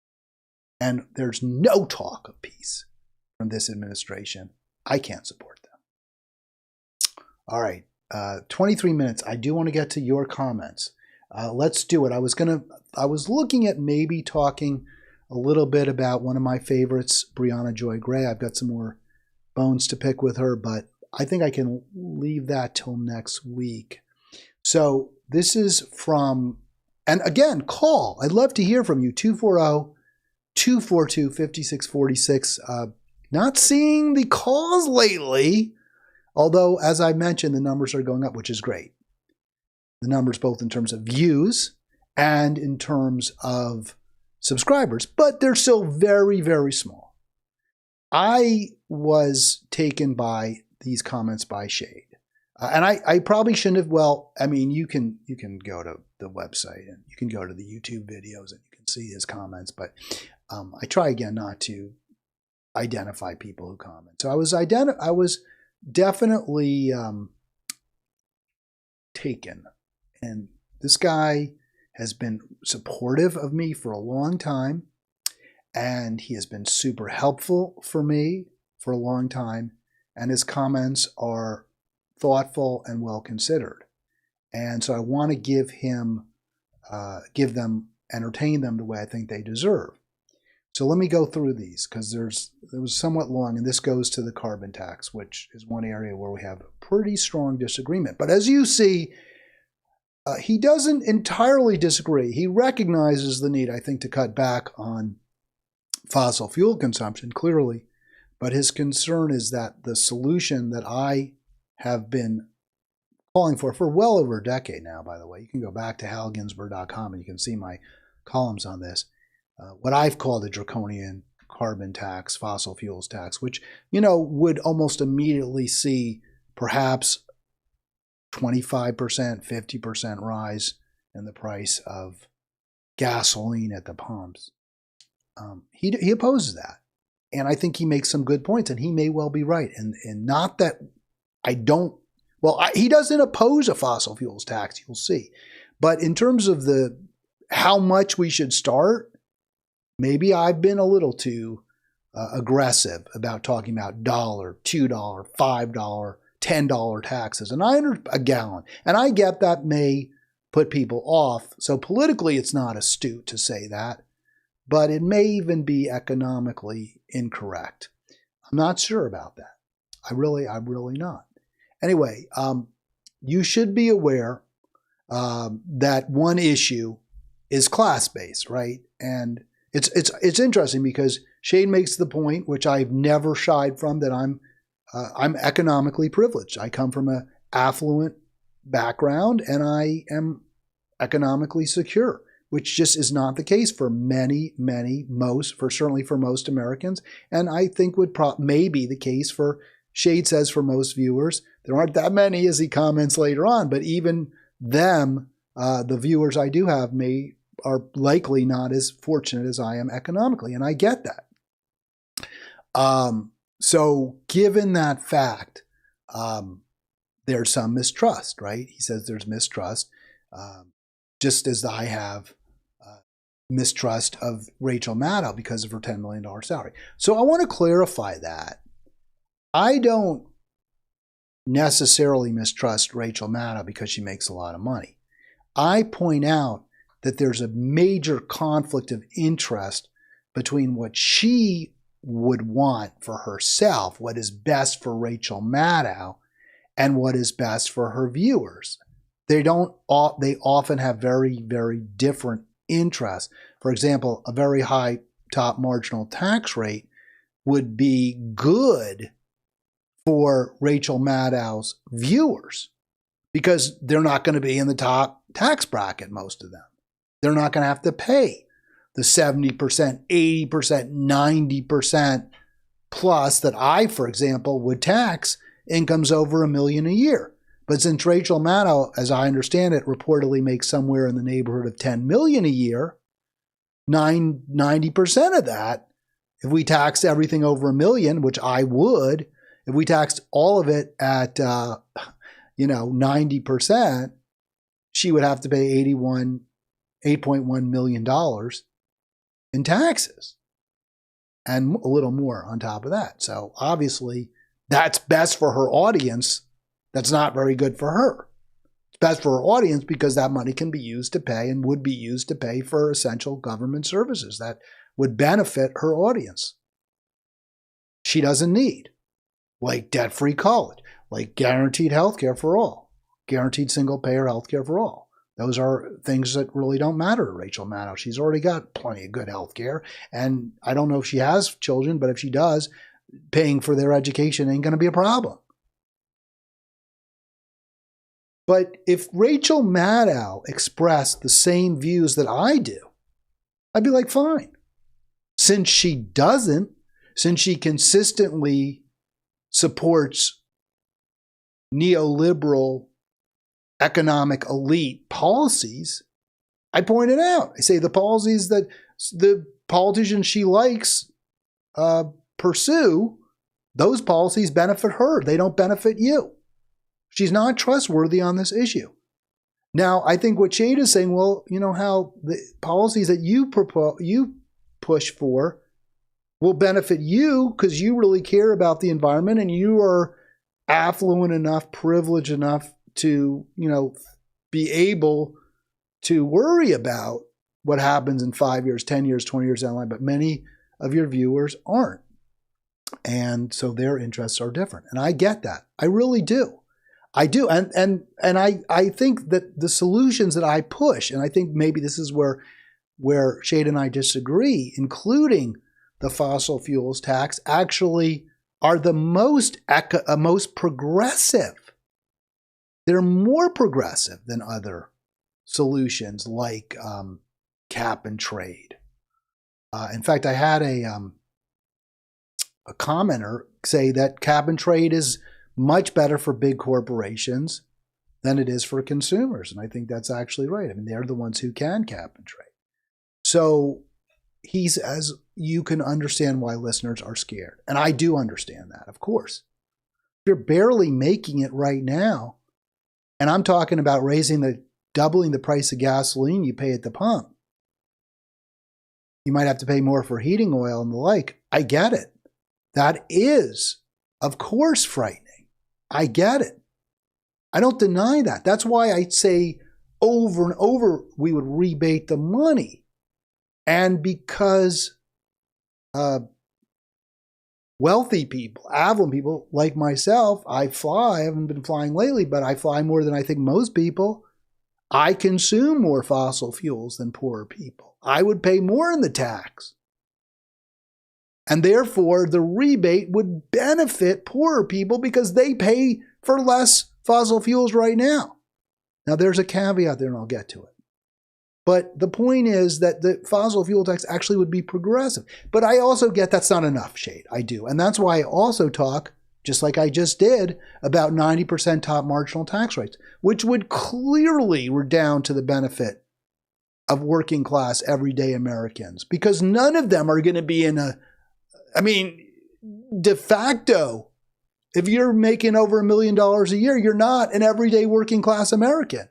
And there's no talk of peace from this administration. I can't support them. All right, 23 minutes. I do want to get to your comments. Let's do it. I was looking at maybe talking a little bit about one of my favorites, Brianna Joy Gray. I've got some more bones to pick with her, but I think I can leave that till next week. So this is from, and again, call. I'd love to hear from you, 240-242-5646. Not seeing the calls lately, although, as I mentioned, the numbers are going up, which is great. The numbers both in terms of views and in terms of subscribers, but they're still very, very small. I was taken by these comments by shade. And I probably shouldn't have, you can go to the website and you can go to the YouTube videos and you can see his comments, but I try again not to identify people who comment. So I was definitely taken. And this guy has been supportive of me for a long time, and he has been super helpful for me for a long time, and his comments are thoughtful and well considered. And so I want to entertain them the way I think they deserve. So let me go through these because it was somewhat long, and this goes to the carbon tax, which is one area where we have a pretty strong disagreement. But as you see, he doesn't entirely disagree. He recognizes the need, I think, to cut back on fossil fuel consumption, clearly. But his concern is that the solution that I have been calling for well over a decade now, by the way. You can go back to halginsberg.com and you can see my columns on this. What I've called a draconian carbon tax, fossil fuels tax, which, would almost immediately see perhaps 25%, 50% rise in the price of gasoline at the pumps. He opposes that. And I think he makes some good points, and he may well be right. And not that he doesn't oppose a fossil fuels tax, you'll see. But in terms of how much we should start, maybe I've been a little too aggressive about talking about $1, $2, $5, $10 taxes a gallon. And I get that may put people off. So politically, it's not astute to say that, but it may even be economically incorrect. I'm not sure about that. I'm really not. Anyway, you should be aware that one issue is class-based, right? And it's interesting because Shane makes the point, which I've never shied from, that I'm economically privileged. I come from an affluent background, and I am economically secure, which just is not the case for certainly for most Americans, and I think may be the case for, Shade says, for most viewers. There aren't that many, as he comments later on, but even them, the viewers I do have, are likely not as fortunate as I am economically, and I get that. So given that fact, there's some mistrust, right? He says there's mistrust, just as I have mistrust of Rachel Maddow because of her $10 million salary. So I want to clarify that. I don't necessarily mistrust Rachel Maddow because she makes a lot of money. I point out that there's a major conflict of interest between what she would want for herself, what is best for Rachel Maddow, and what is best for her viewers. They often have very, very different interests. For example, a very high top marginal tax rate would be good for Rachel Maddow's viewers because they're not going to be in the top tax bracket, most of them. They're not going to have to pay the 70%, 80%, 90% plus that I, for example, would tax incomes over $1 million a year. But since Rachel Maddow, as I understand it, reportedly makes somewhere in the neighborhood of $10 million a year, 90% of that, if we taxed everything over $1 million, which I would, if we taxed all of it at 90%, she would have to pay $8.1 million in taxes and a little more on top of that. So obviously that's best for her audience. That's not very good for her. It's best for her audience because that money can be used to pay and would be used to pay for essential government services that would benefit her audience. She doesn't need, like debt-free college, like guaranteed health care for all, guaranteed single-payer health care for all. Those are things that really don't matter to Rachel Maddow. She's already got plenty of good health care. And I don't know if she has children, but if she does, paying for their education ain't going to be a problem. But if Rachel Maddow expressed the same views that I do, I'd be like, fine. Since she doesn't, since she consistently supports neoliberal economic elite policies, I point it out. I say the policies that the politicians she likes pursue, those policies benefit her. They don't benefit you. She's not trustworthy on this issue. Now, I think what Shade is saying, well, you know how the policies that you push for will benefit you because you really care about the environment and you are affluent enough, privileged enough to, be able to worry about what happens in 5 years, 10 years, 20 years down the line. But many of your viewers aren't. And so their interests are different. And I get that. I really do. I do. And I think that the solutions that I push, and I think maybe this is where Shade and I disagree, including the fossil fuels tax, actually are the most progressive. They're more progressive than other solutions like cap and trade. In fact, I had a commenter say that cap and trade is much better for big corporations than it is for consumers. And I think that's actually right. I mean, they're the ones who can cap and trade. So he says you can understand why listeners are scared. And I do understand that, of course. If you're barely making it right now, and I'm talking about doubling the price of gasoline you pay at the pump. You might have to pay more for heating oil and the like. I get it. That is, of course, frightening. I get it. I don't deny that. That's why I say over and over we would rebate the money. And because wealthy people, affluent people like myself, I fly. I haven't been flying lately, but I fly more than I think most people. I consume more fossil fuels than poorer people. I would pay more in the tax. And therefore, the rebate would benefit poorer people because they pay for less fossil fuels right now. Now, there's a caveat there, and I'll get to it. But the point is that the fossil fuel tax actually would be progressive. But I also get that's not enough, Shade. I do. And that's why I also talk, just like I just did, about 90% top marginal tax rates, which would clearly redound to the benefit of working class, everyday Americans. Because none of them are going to be in de facto, if you're making over $1 million a year, you're not an everyday working class American.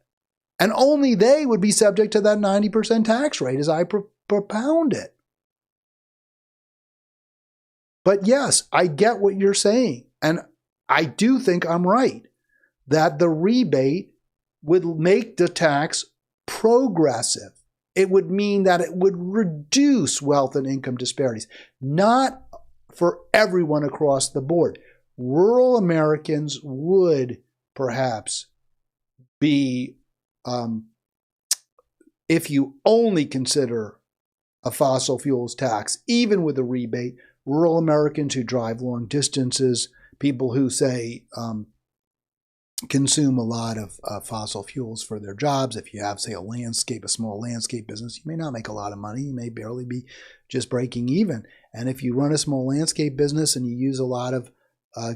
And only they would be subject to that 90% tax rate as I propound it. But yes, I get what you're saying. And I do think I'm right that the rebate would make the tax progressive. It would mean that it would reduce wealth and income disparities, not for everyone across the board. Rural Americans would perhaps be, if you only consider a fossil fuels tax, even with a rebate, rural Americans who drive long distances, people who say consume a lot of fossil fuels for their jobs. If you have, say, a small landscape business, you may not make a lot of money. You may barely be just breaking even. And if you run a small landscape business and you use a lot of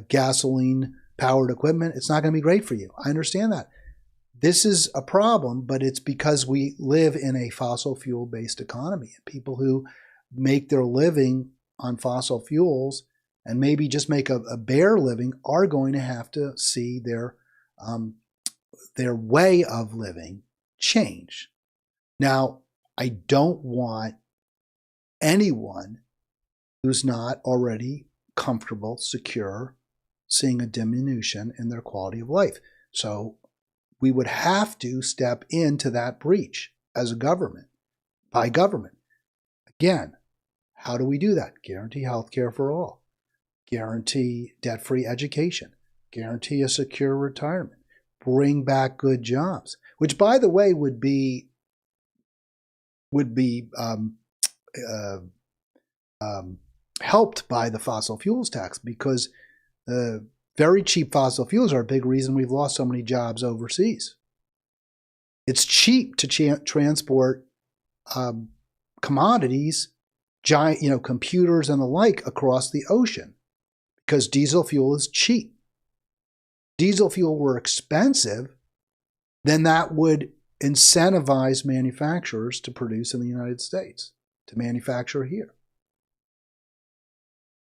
gasoline-powered equipment, it's not going to be great for you. I understand that. This is a problem, but it's because we live in a fossil fuel-based economy. People who make their living on fossil fuels and maybe just make a bare living are going to have to see their way of living change. Now, I don't want anyone who's not already comfortable, secure, seeing a diminution in their quality of life. So we would have to step into that breach as a government, by government. Again, how do we do that? Guarantee health care for all. Guarantee debt-free education. Guarantee a secure retirement. Bring back good jobs, which, by the way, would be helped by the fossil fuels tax, because very cheap fossil fuels are a big reason we've lost so many jobs overseas. It's cheap to transport commodities, giant, computers and the like across the ocean, because diesel fuel is cheap. Diesel fuel were expensive, then that would incentivize manufacturers to produce in the United States, to manufacture here.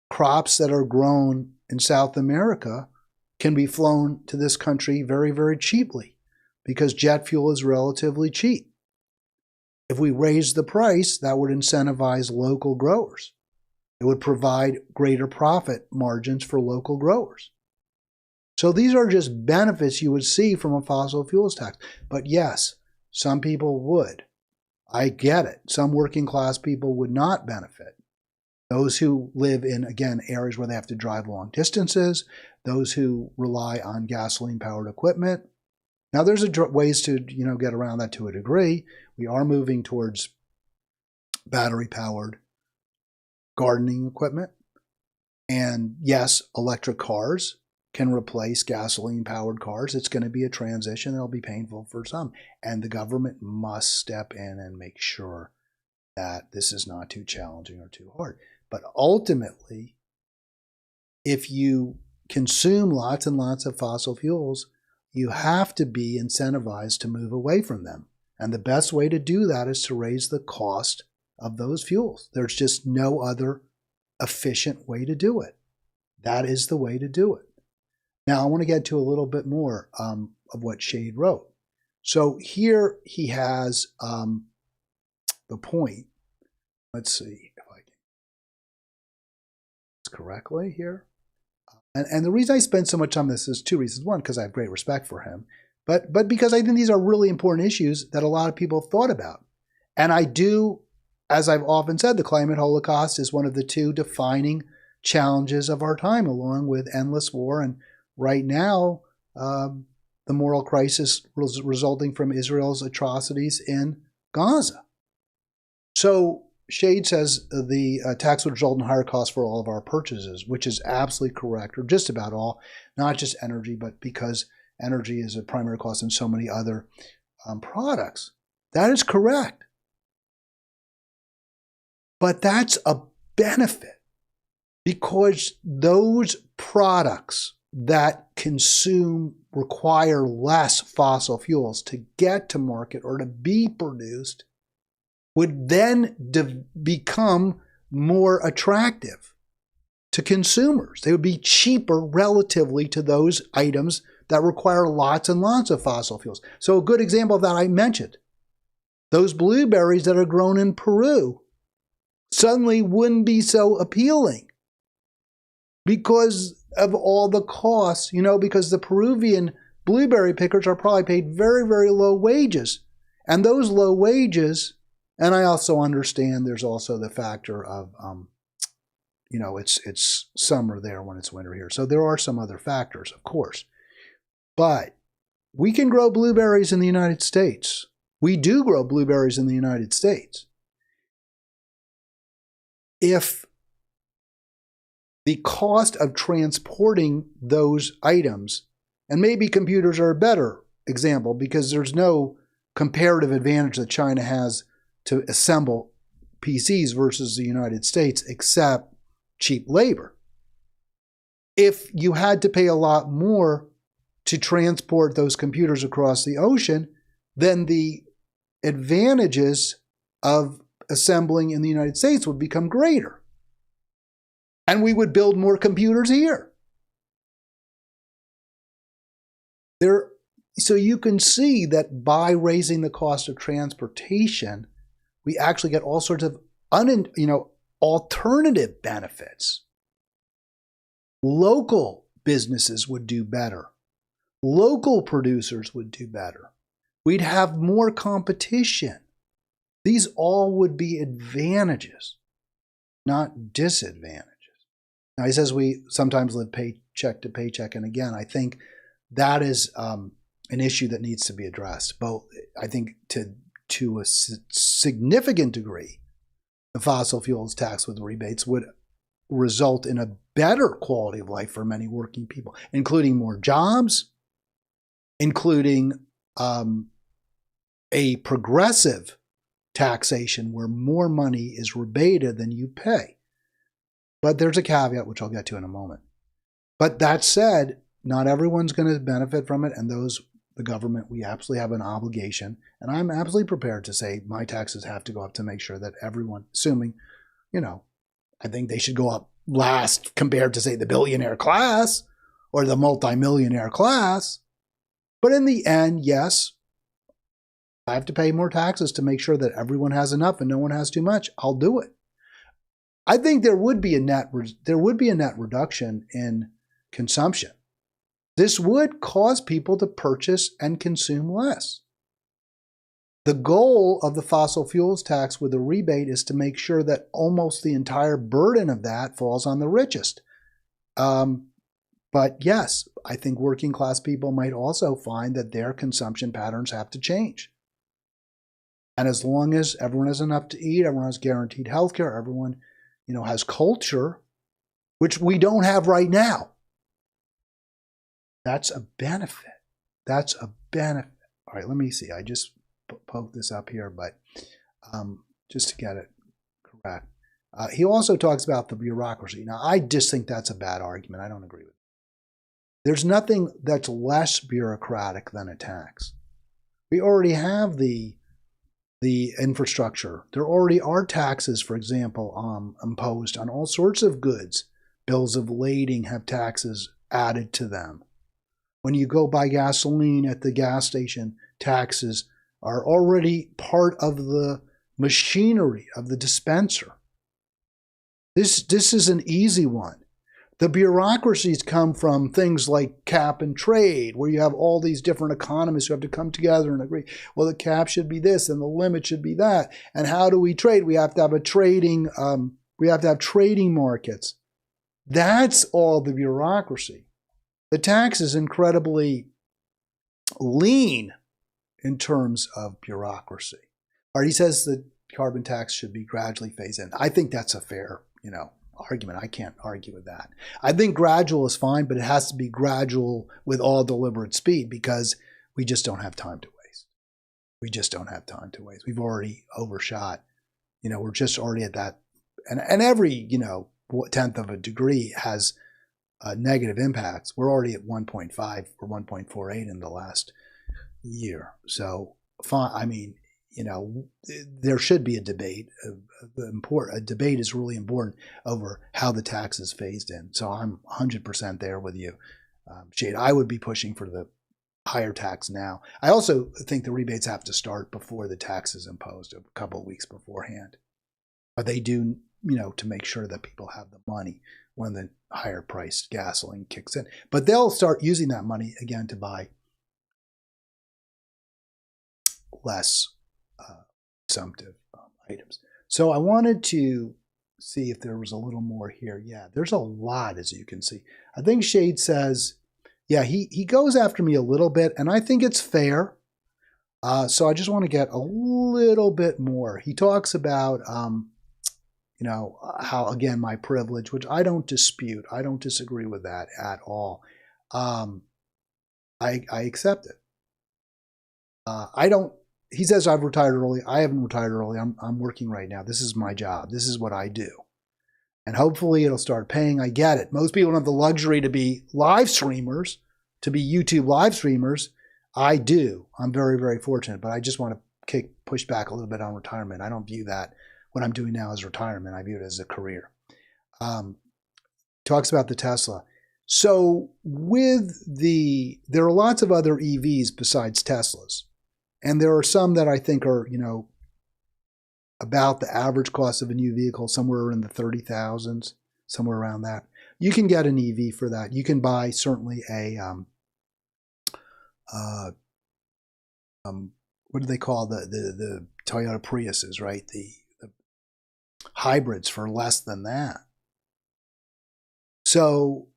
Crops that are grown in South America can be flown to this country very, very cheaply because jet fuel is relatively cheap. If we raise the price, that would incentivize local growers. It would provide greater profit margins for local growers. So these are just benefits you would see from a fossil fuels tax. But yes, some people would. I get it. Some working class people would not benefit. Those who live in, again, areas where they have to drive long distances, those who rely on gasoline-powered equipment. Now, there's ways to, get around that to a degree. We are moving towards battery-powered gardening equipment. And yes, electric cars can replace gasoline-powered cars. It's going to be a transition. It'll be painful for some. And the government must step in and make sure that this is not too challenging or too hard. But ultimately, if you consume lots and lots of fossil fuels, you have to be incentivized to move away from them. And the best way to do that is to raise the cost of those fuels. There's just no other efficient way to do it. That is the way to do it. Now, I want to get to a little bit more of what Shade wrote. So here he has the point. Let's see if I can do this correctly here. And the reason I spend so much time on this is two reasons. One, because I have great respect for him, but because I think these are really important issues that a lot of people have thought about. And I do, as I've often said, the climate holocaust is one of the two defining challenges of our time, along with endless war. And right now, the moral crisis resulting from Israel's atrocities in Gaza. So Shade says the tax would result in higher costs for all of our purchases, which is absolutely correct, or just about all, not just energy, but because energy is a primary cost in so many other products. That is correct. But that's a benefit, because those products that require less fossil fuels to get to market or to be produced would then become more attractive to consumers. They would be cheaper relatively to those items that require lots and lots of fossil fuels. So a good example of that I mentioned, those blueberries that are grown in Peru suddenly wouldn't be so appealing because of all the costs, because the Peruvian blueberry pickers are probably paid very, very low wages. And those low wages, and I also understand there's also the factor of, it's summer there when it's winter here. So there are some other factors, of course. But we can grow blueberries in the United States. We do grow blueberries in the United States. If the cost of transporting those items, and maybe computers are a better example because there's no comparative advantage that China has to assemble PCs versus the United States except cheap labor. If you had to pay a lot more to transport those computers across the ocean, then the advantages of assembling in the United States would become greater. And we would build more computers here. So you can see that by raising the cost of transportation, we actually get all sorts of alternative benefits. Local businesses would do better. Local producers would do better. We'd have more competition. These all would be advantages, not disadvantages. Now, he says we sometimes live paycheck to paycheck. And again, I think that is an issue that needs to be addressed. Both, I think, to a significant degree, the fossil fuels tax with rebates would result in a better quality of life for many working people, including more jobs, including a progressive taxation where more money is rebated than you pay. But there's a caveat, which I'll get to in a moment. But that said, not everyone's going to benefit from it, and the government, we absolutely have an obligation, and I'm absolutely prepared to say my taxes have to go up to make sure that everyone, assuming, I think they should go up last compared to, say, the billionaire class or the multimillionaire class. But in the end, yes, I have to pay more taxes to make sure that everyone has enough and no one has too much. I'll do it. I think there would be a net reduction in consumption. This would cause people to purchase and consume less. The goal of the fossil fuels tax with a rebate is to make sure that almost the entire burden of that falls on the richest. But yes, I think working class people might also find that their consumption patterns have to change. And as long as everyone has enough to eat, everyone has guaranteed health care, everyone has culture, which we don't have right now. That's a benefit. That's a benefit. All right, let me see. I just poked this up here, but just to get it correct. He also talks about the bureaucracy. Now, I just think that's a bad argument. I don't agree with it. There's nothing that's less bureaucratic than a tax. We already have the infrastructure. There already are taxes, for example, imposed on all sorts of goods. Bills of lading have taxes added to them. When you go buy gasoline at the gas station, taxes are already part of the machinery of the dispenser. This is an easy one. The bureaucracies come from things like cap and trade, where you have all these different economists who have to come together and agree, well, the cap should be this and the limit should be that. And how do we trade? We have to have trading markets. That's all the bureaucracy. The tax is incredibly lean in terms of bureaucracy. All right, he says the carbon tax should be gradually phased in. I think that's a fair, argument. I can't argue with that. I think gradual is fine, but it has to be gradual with all deliberate speed because we just don't have time to waste. We just don't have time to waste. We've already overshot. We're just already at that. And every, tenth of a degree has negative impacts. We're already at 1.5 or 1.48 in the last year. So, there should be a debate. A debate is really important over how the tax is phased in. So I'm 100% there with you, Shade. I would be pushing for the higher tax now. I also think the rebates have to start before the tax is imposed, a couple of weeks beforehand. But they do, to make sure that people have the money when the higher priced gasoline kicks in. But they'll start using that money again to buy less consumptive items. So I wanted to see if there was a little more here. Yeah, there's a lot, as you can see. I think Shade says, yeah, he goes after me a little bit, and I think it's fair. So I just want to get a little bit more. He talks about, how, again, my privilege, which I don't dispute. I don't disagree with that at all. I accept it. He says I've retired early. I haven't retired early. I'm working right now. This is my job. This is what I do. And hopefully it'll start paying. I get it. Most people don't have the luxury to be live streamers, to be YouTube live streamers. I do. I'm very, very fortunate. But I just want to push back a little bit on retirement. I don't view that what I'm doing now as retirement. I view it as a career. Talks about the Tesla. So there are lots of other EVs besides Teslas. And there are some that I think are, about the average cost of a new vehicle, somewhere in the 30,000s, somewhere around that. You can get an EV for that. You can buy certainly a, what do they call the Toyota Priuses, right? The hybrids for less than that. So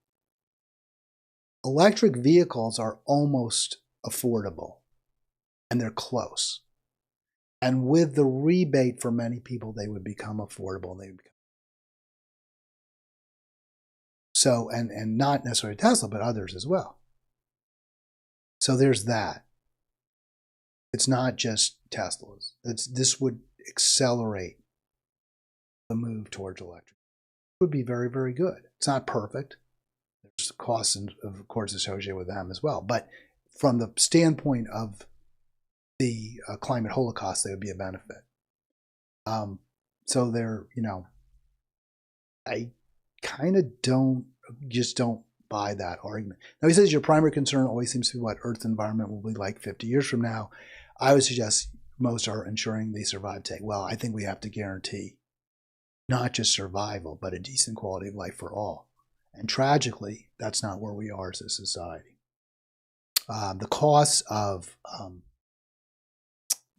electric vehicles are almost affordable. And they're close. And with the rebate for many people, they would become affordable. So, and not necessarily Tesla, but others as well. So there's that. It's not just Teslas. This would accelerate the move towards electric. It would be very, very good. It's not perfect. There's costs, of course, associated with them as well. But from the standpoint of the climate holocaust, they would be a benefit. So they're, I kind of don't buy that argument. Now he says your primary concern always seems to be what Earth's environment will be like 50 years from now. I would suggest most are ensuring they survive today. Well, I think we have to guarantee not just survival, but a decent quality of life for all. And tragically, that's not where we are as a society. The costs of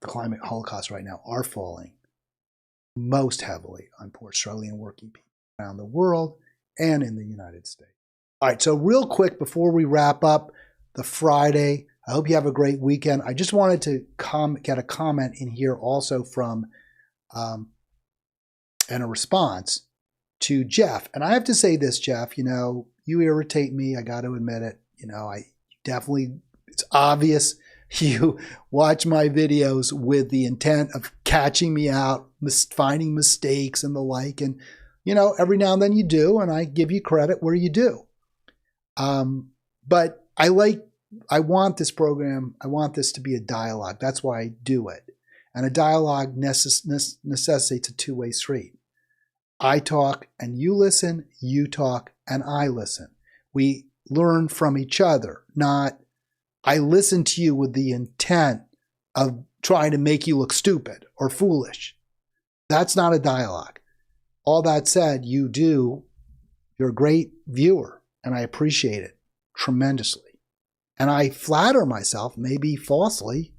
the climate holocaust right now are falling most heavily on poor, struggling, and working people around the world and in the United States. All right, so real quick before we wrap up the Friday, I hope you have a great weekend. I just wanted to get a comment in here also from and a response to Jeff. And I have to say this, Jeff, you irritate me. I got to admit it. I definitely, it's obvious you watch my videos with the intent of catching me out, finding mistakes and the like. And, every now and then you do, and I give you credit where you do. But I want this program, I want this to be a dialogue. That's why I do it. And a dialogue necessitates a two-way street. I talk and you listen, you talk and I listen. We learn from each other, not I listen to you with the intent of trying to make you look stupid or foolish. That's not a dialogue. All that said, you do You're a great viewer, and I appreciate it tremendously. And I flatter myself, maybe falsely,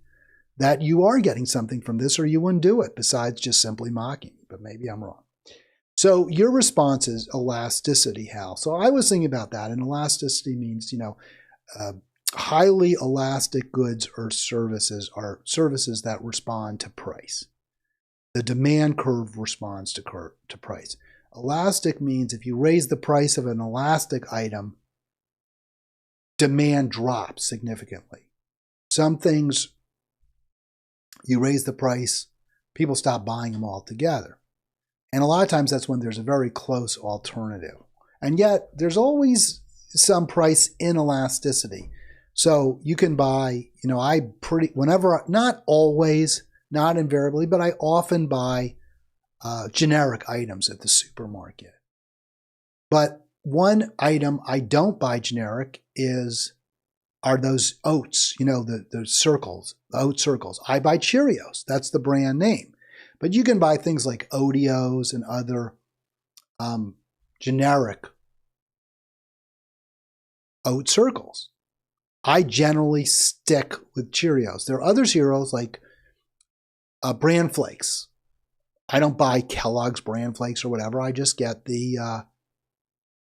that you are getting something from this or you wouldn't do it besides just simply mocking. But maybe I'm wrong. So your response is elasticity, Hal. So I was thinking about that. And elasticity means, highly elastic goods or services are services that respond to price. The demand curve responds to price. Elastic means if you raise the price of an elastic item, demand drops significantly. Some things, you raise the price, people stop buying them altogether. And a lot of times that's when there's a very close alternative. And yet there's some price inelasticity. So you can buy, whenever, not always, not invariably, but I often buy generic items at the supermarket. But one item I don't buy generic are those oats, the circles, the oat circles. I buy Cheerios. That's the brand name. But you can buy things like Oreos and other generic oat circles. I generally stick with Cheerios. There are other cereals like Bran Flakes. I don't buy Kellogg's Bran Flakes or whatever. I just get the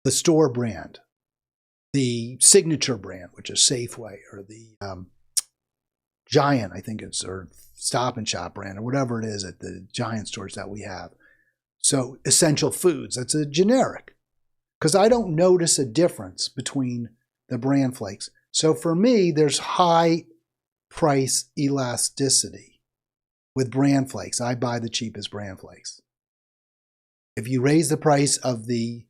store brand, the signature brand, which is Safeway, or the Giant, I think it's, or Stop and Shop brand, or whatever it is at the Giant stores that we have. So Essential Foods, that's a generic, because I don't notice a difference between the Bran Flakes. So for me, there's high price elasticity with Bran Flakes. I buy the cheapest Bran Flakes. If you raise the price of the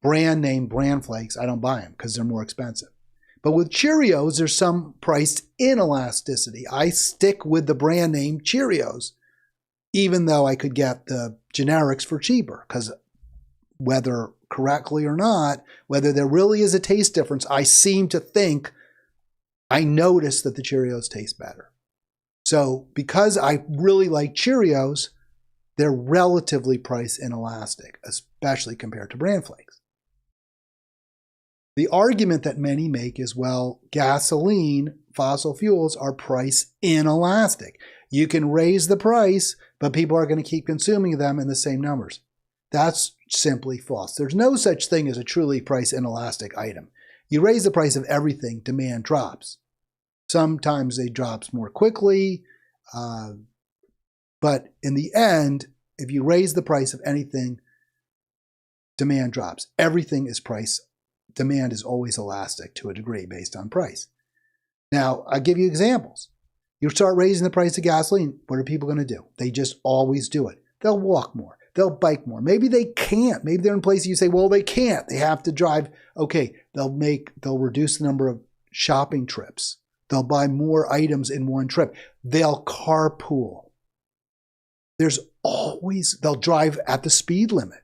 brand name Bran Flakes, I don't buy them because they're more expensive. But with Cheerios, there's some price inelasticity. I stick with the brand name Cheerios, even though I could get the generics for cheaper, because whether correctly or not, whether there really is a taste difference, I seem to think I notice that the Cheerios taste better. So because I really like Cheerios, they're relatively price inelastic, especially compared to Bran Flakes. The argument that many make is, well, gasoline, fossil fuels are price inelastic. You can raise the price, but people are going to keep consuming them in the same numbers. That's simply false. There's no such thing as a truly price inelastic item. You raise the price of everything, demand drops. Sometimes it drops more quickly, but in the end, if you raise the price of anything, demand drops. Everything is price. Demand is always elastic to a degree based on price. Now, I'll give you examples. You start raising the price of gasoline, what are people going to do? They just always do it. They'll walk more. They'll bike more. Maybe they can't. Maybe they're in places you say, well, they can't. They have to drive. Okay, they'll reduce the number of shopping trips. They'll buy more items in one trip. They'll carpool. They'll drive at the speed limit.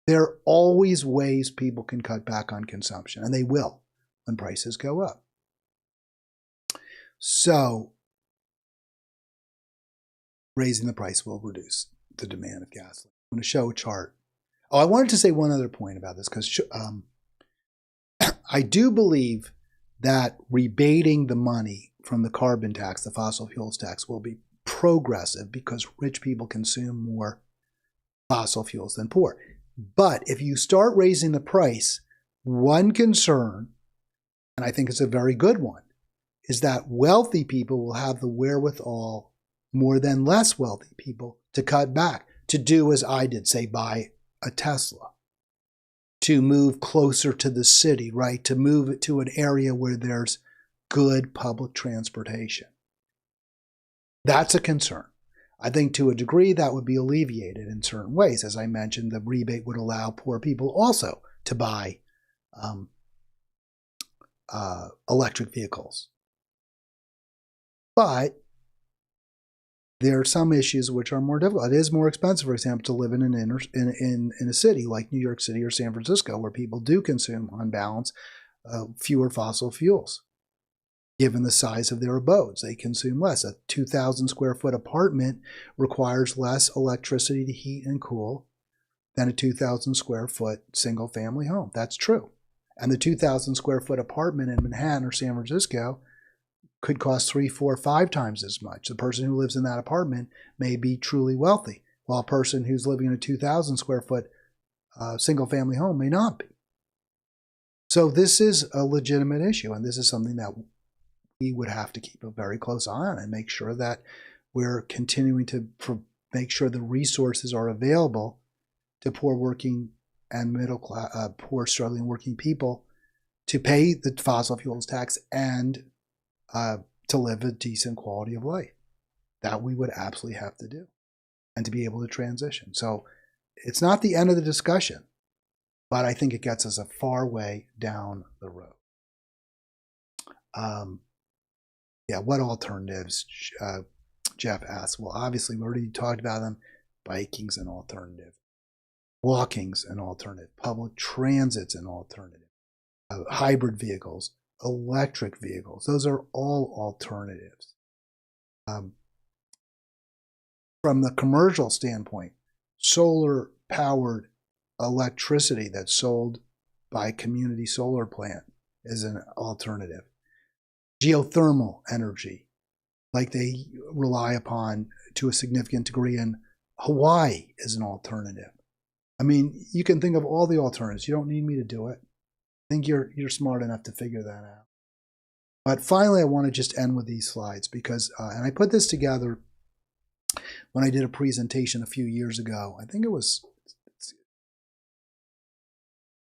There are always ways people can cut back on consumption, and they will when prices go up. So, raising the price will reduce the demand of gasoline. I'm going to show a chart. Oh, I wanted to say one other point about this, because I do believe that rebating the money from the carbon tax, the fossil fuels tax, will be progressive because rich people consume more fossil fuels than poor. But if you start raising the price, one concern, and I think it's a very good one, is that wealthy people will have the wherewithal more than less wealthy people to cut back, to do as I did, say buy a Tesla, to move closer to the city, right? To move it to an area where there's good public transportation. That's a concern. I think to a degree that would be alleviated in certain ways. As I mentioned, the rebate would allow poor people also to buy electric vehicles. But there are some issues which are more difficult. It is more expensive, for example, to live in a city like New York City or San Francisco, where people do consume, on balance, fewer fossil fuels. Given the size of their abodes, they consume less. A 2,000 square foot apartment requires less electricity to heat and cool than a 2,000 square foot single family home. That's true. And the 2,000 square foot apartment in Manhattan or San Francisco could cost 3, 4, 5 times as much. The person who lives in that apartment may be truly wealthy, while a person who's living in a 2,000 square foot single family home may not be. So this is a legitimate issue, and this is something that we would have to keep a very close eye on and make sure that we're continuing to make sure the resources are available to poor working and middle class, poor struggling working people to pay the fossil fuels tax and to live a decent quality of life. That we would absolutely have to do, and to be able to transition. So it's not the end of the discussion, but I think it gets us a far way down the road. What alternatives? Jeff asked. Well, obviously, we already talked about them. Biking's an alternative. Walking's an alternative. Public transit's an alternative. Hybrid vehicles, electric vehicles. Those are all alternatives. From the commercial standpoint, solar-powered electricity that's sold by a community solar plant is an alternative. Geothermal energy, like they rely upon to a significant degree in Hawaii, is an alternative. I mean, you can think of all the alternatives. You don't need me to do it. I think you're smart enough to figure that out. But finally, I want to just end with these slides because, and I put this together when I did a presentation a few years ago. I think it was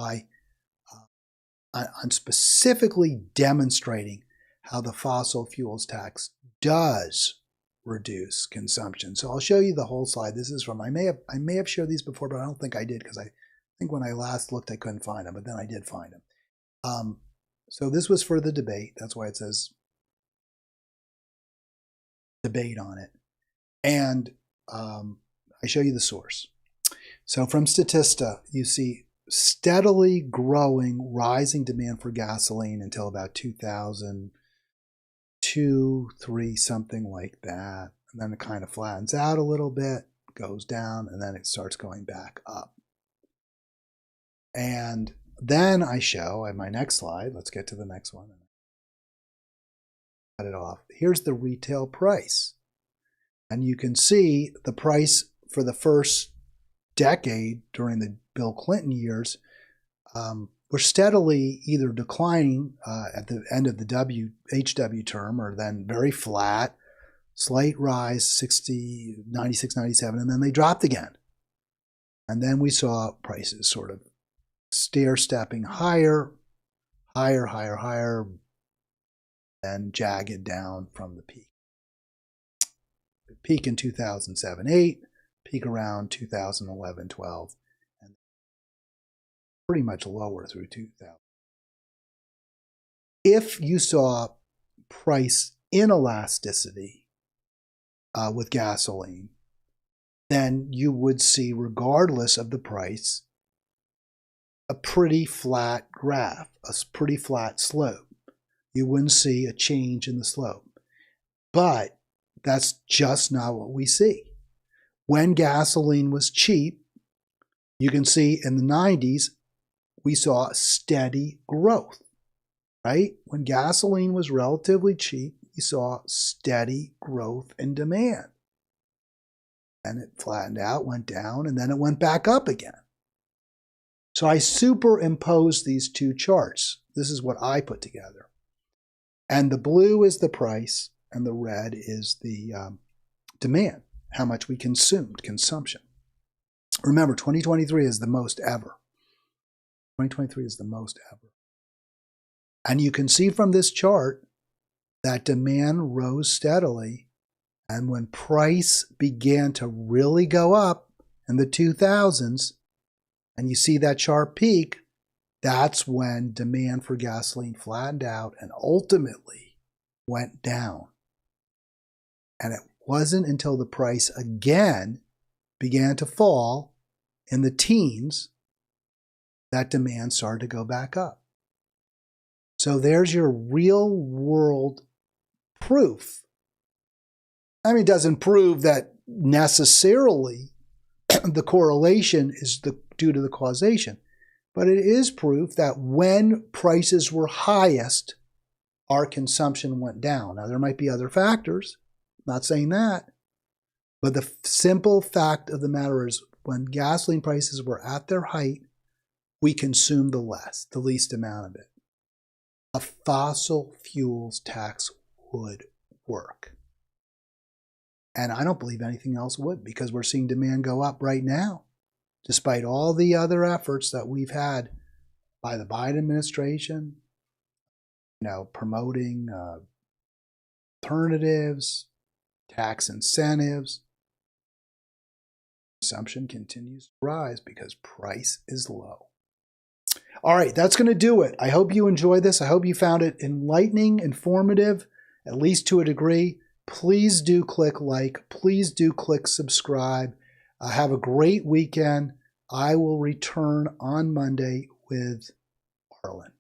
on specifically demonstrating how the fossil fuels tax does reduce consumption. So I'll show you the whole slide. This is from, I may have shared these before, but I don't think I did because I think when I last looked I couldn't find them, but then I did find them. So this was for the debate. That's why it says debate on it. And I show you the source. So from Statista, you see steadily growing, rising demand for gasoline until about 2002, 2003, something like that. And then it kind of flattens out a little bit, goes down, and then it starts going back up. And then I show, on my next slide, let's get to the next one. Cut it off. Here's the retail price. And you can see the price for the first decade during the Bill Clinton years were steadily either declining at the end of the HW term, or then very flat, slight rise, 60, 96, 97, and then they dropped again. And then we saw prices sort of stair-stepping higher, higher, then jagged down from the peak. Peak in 2007-8, peak around 2011-12, and pretty much lower through 2000. If you saw price inelasticity with gasoline, then you would see, regardless of the price, a pretty flat graph, a pretty flat slope. You wouldn't see a change in the slope. But that's just not what we see. When gasoline was cheap, you can see in the 90s, we saw steady growth, right? When gasoline was relatively cheap, we saw steady growth in demand. And it flattened out, went down, and then it went back up again. So I superimposed these two charts. This is what I put together. And the blue is the price, and the red is the demand, how much we consumed, consumption. Remember, 2023 is the most ever. 2023 is the most ever. And you can see from this chart that demand rose steadily. And when price began to really go up in the 2000s, and you see that sharp peak, that's when demand for gasoline flattened out and ultimately went down. And it wasn't until the price again began to fall in the teens that demand started to go back up. So there's your real world proof. I mean, it doesn't prove that necessarily the correlation is due to the causation. But it is proof that when prices were highest, our consumption went down. Now, there might be other factors. I'm not saying that. But the simple fact of the matter is when gasoline prices were at their height, we consumed the least amount of it. A fossil fuels tax would work. And I don't believe anything else would, because we're seeing demand go up right now, despite all the other efforts that we've had by the Biden administration, promoting alternatives, tax incentives. Consumption continues to rise because price is low. All right, that's going to do it. I hope you enjoyed this. I hope you found it enlightening, informative, at least to a degree. Please do click like. Please do click subscribe. Have a great weekend. I will return on Monday with Arlen.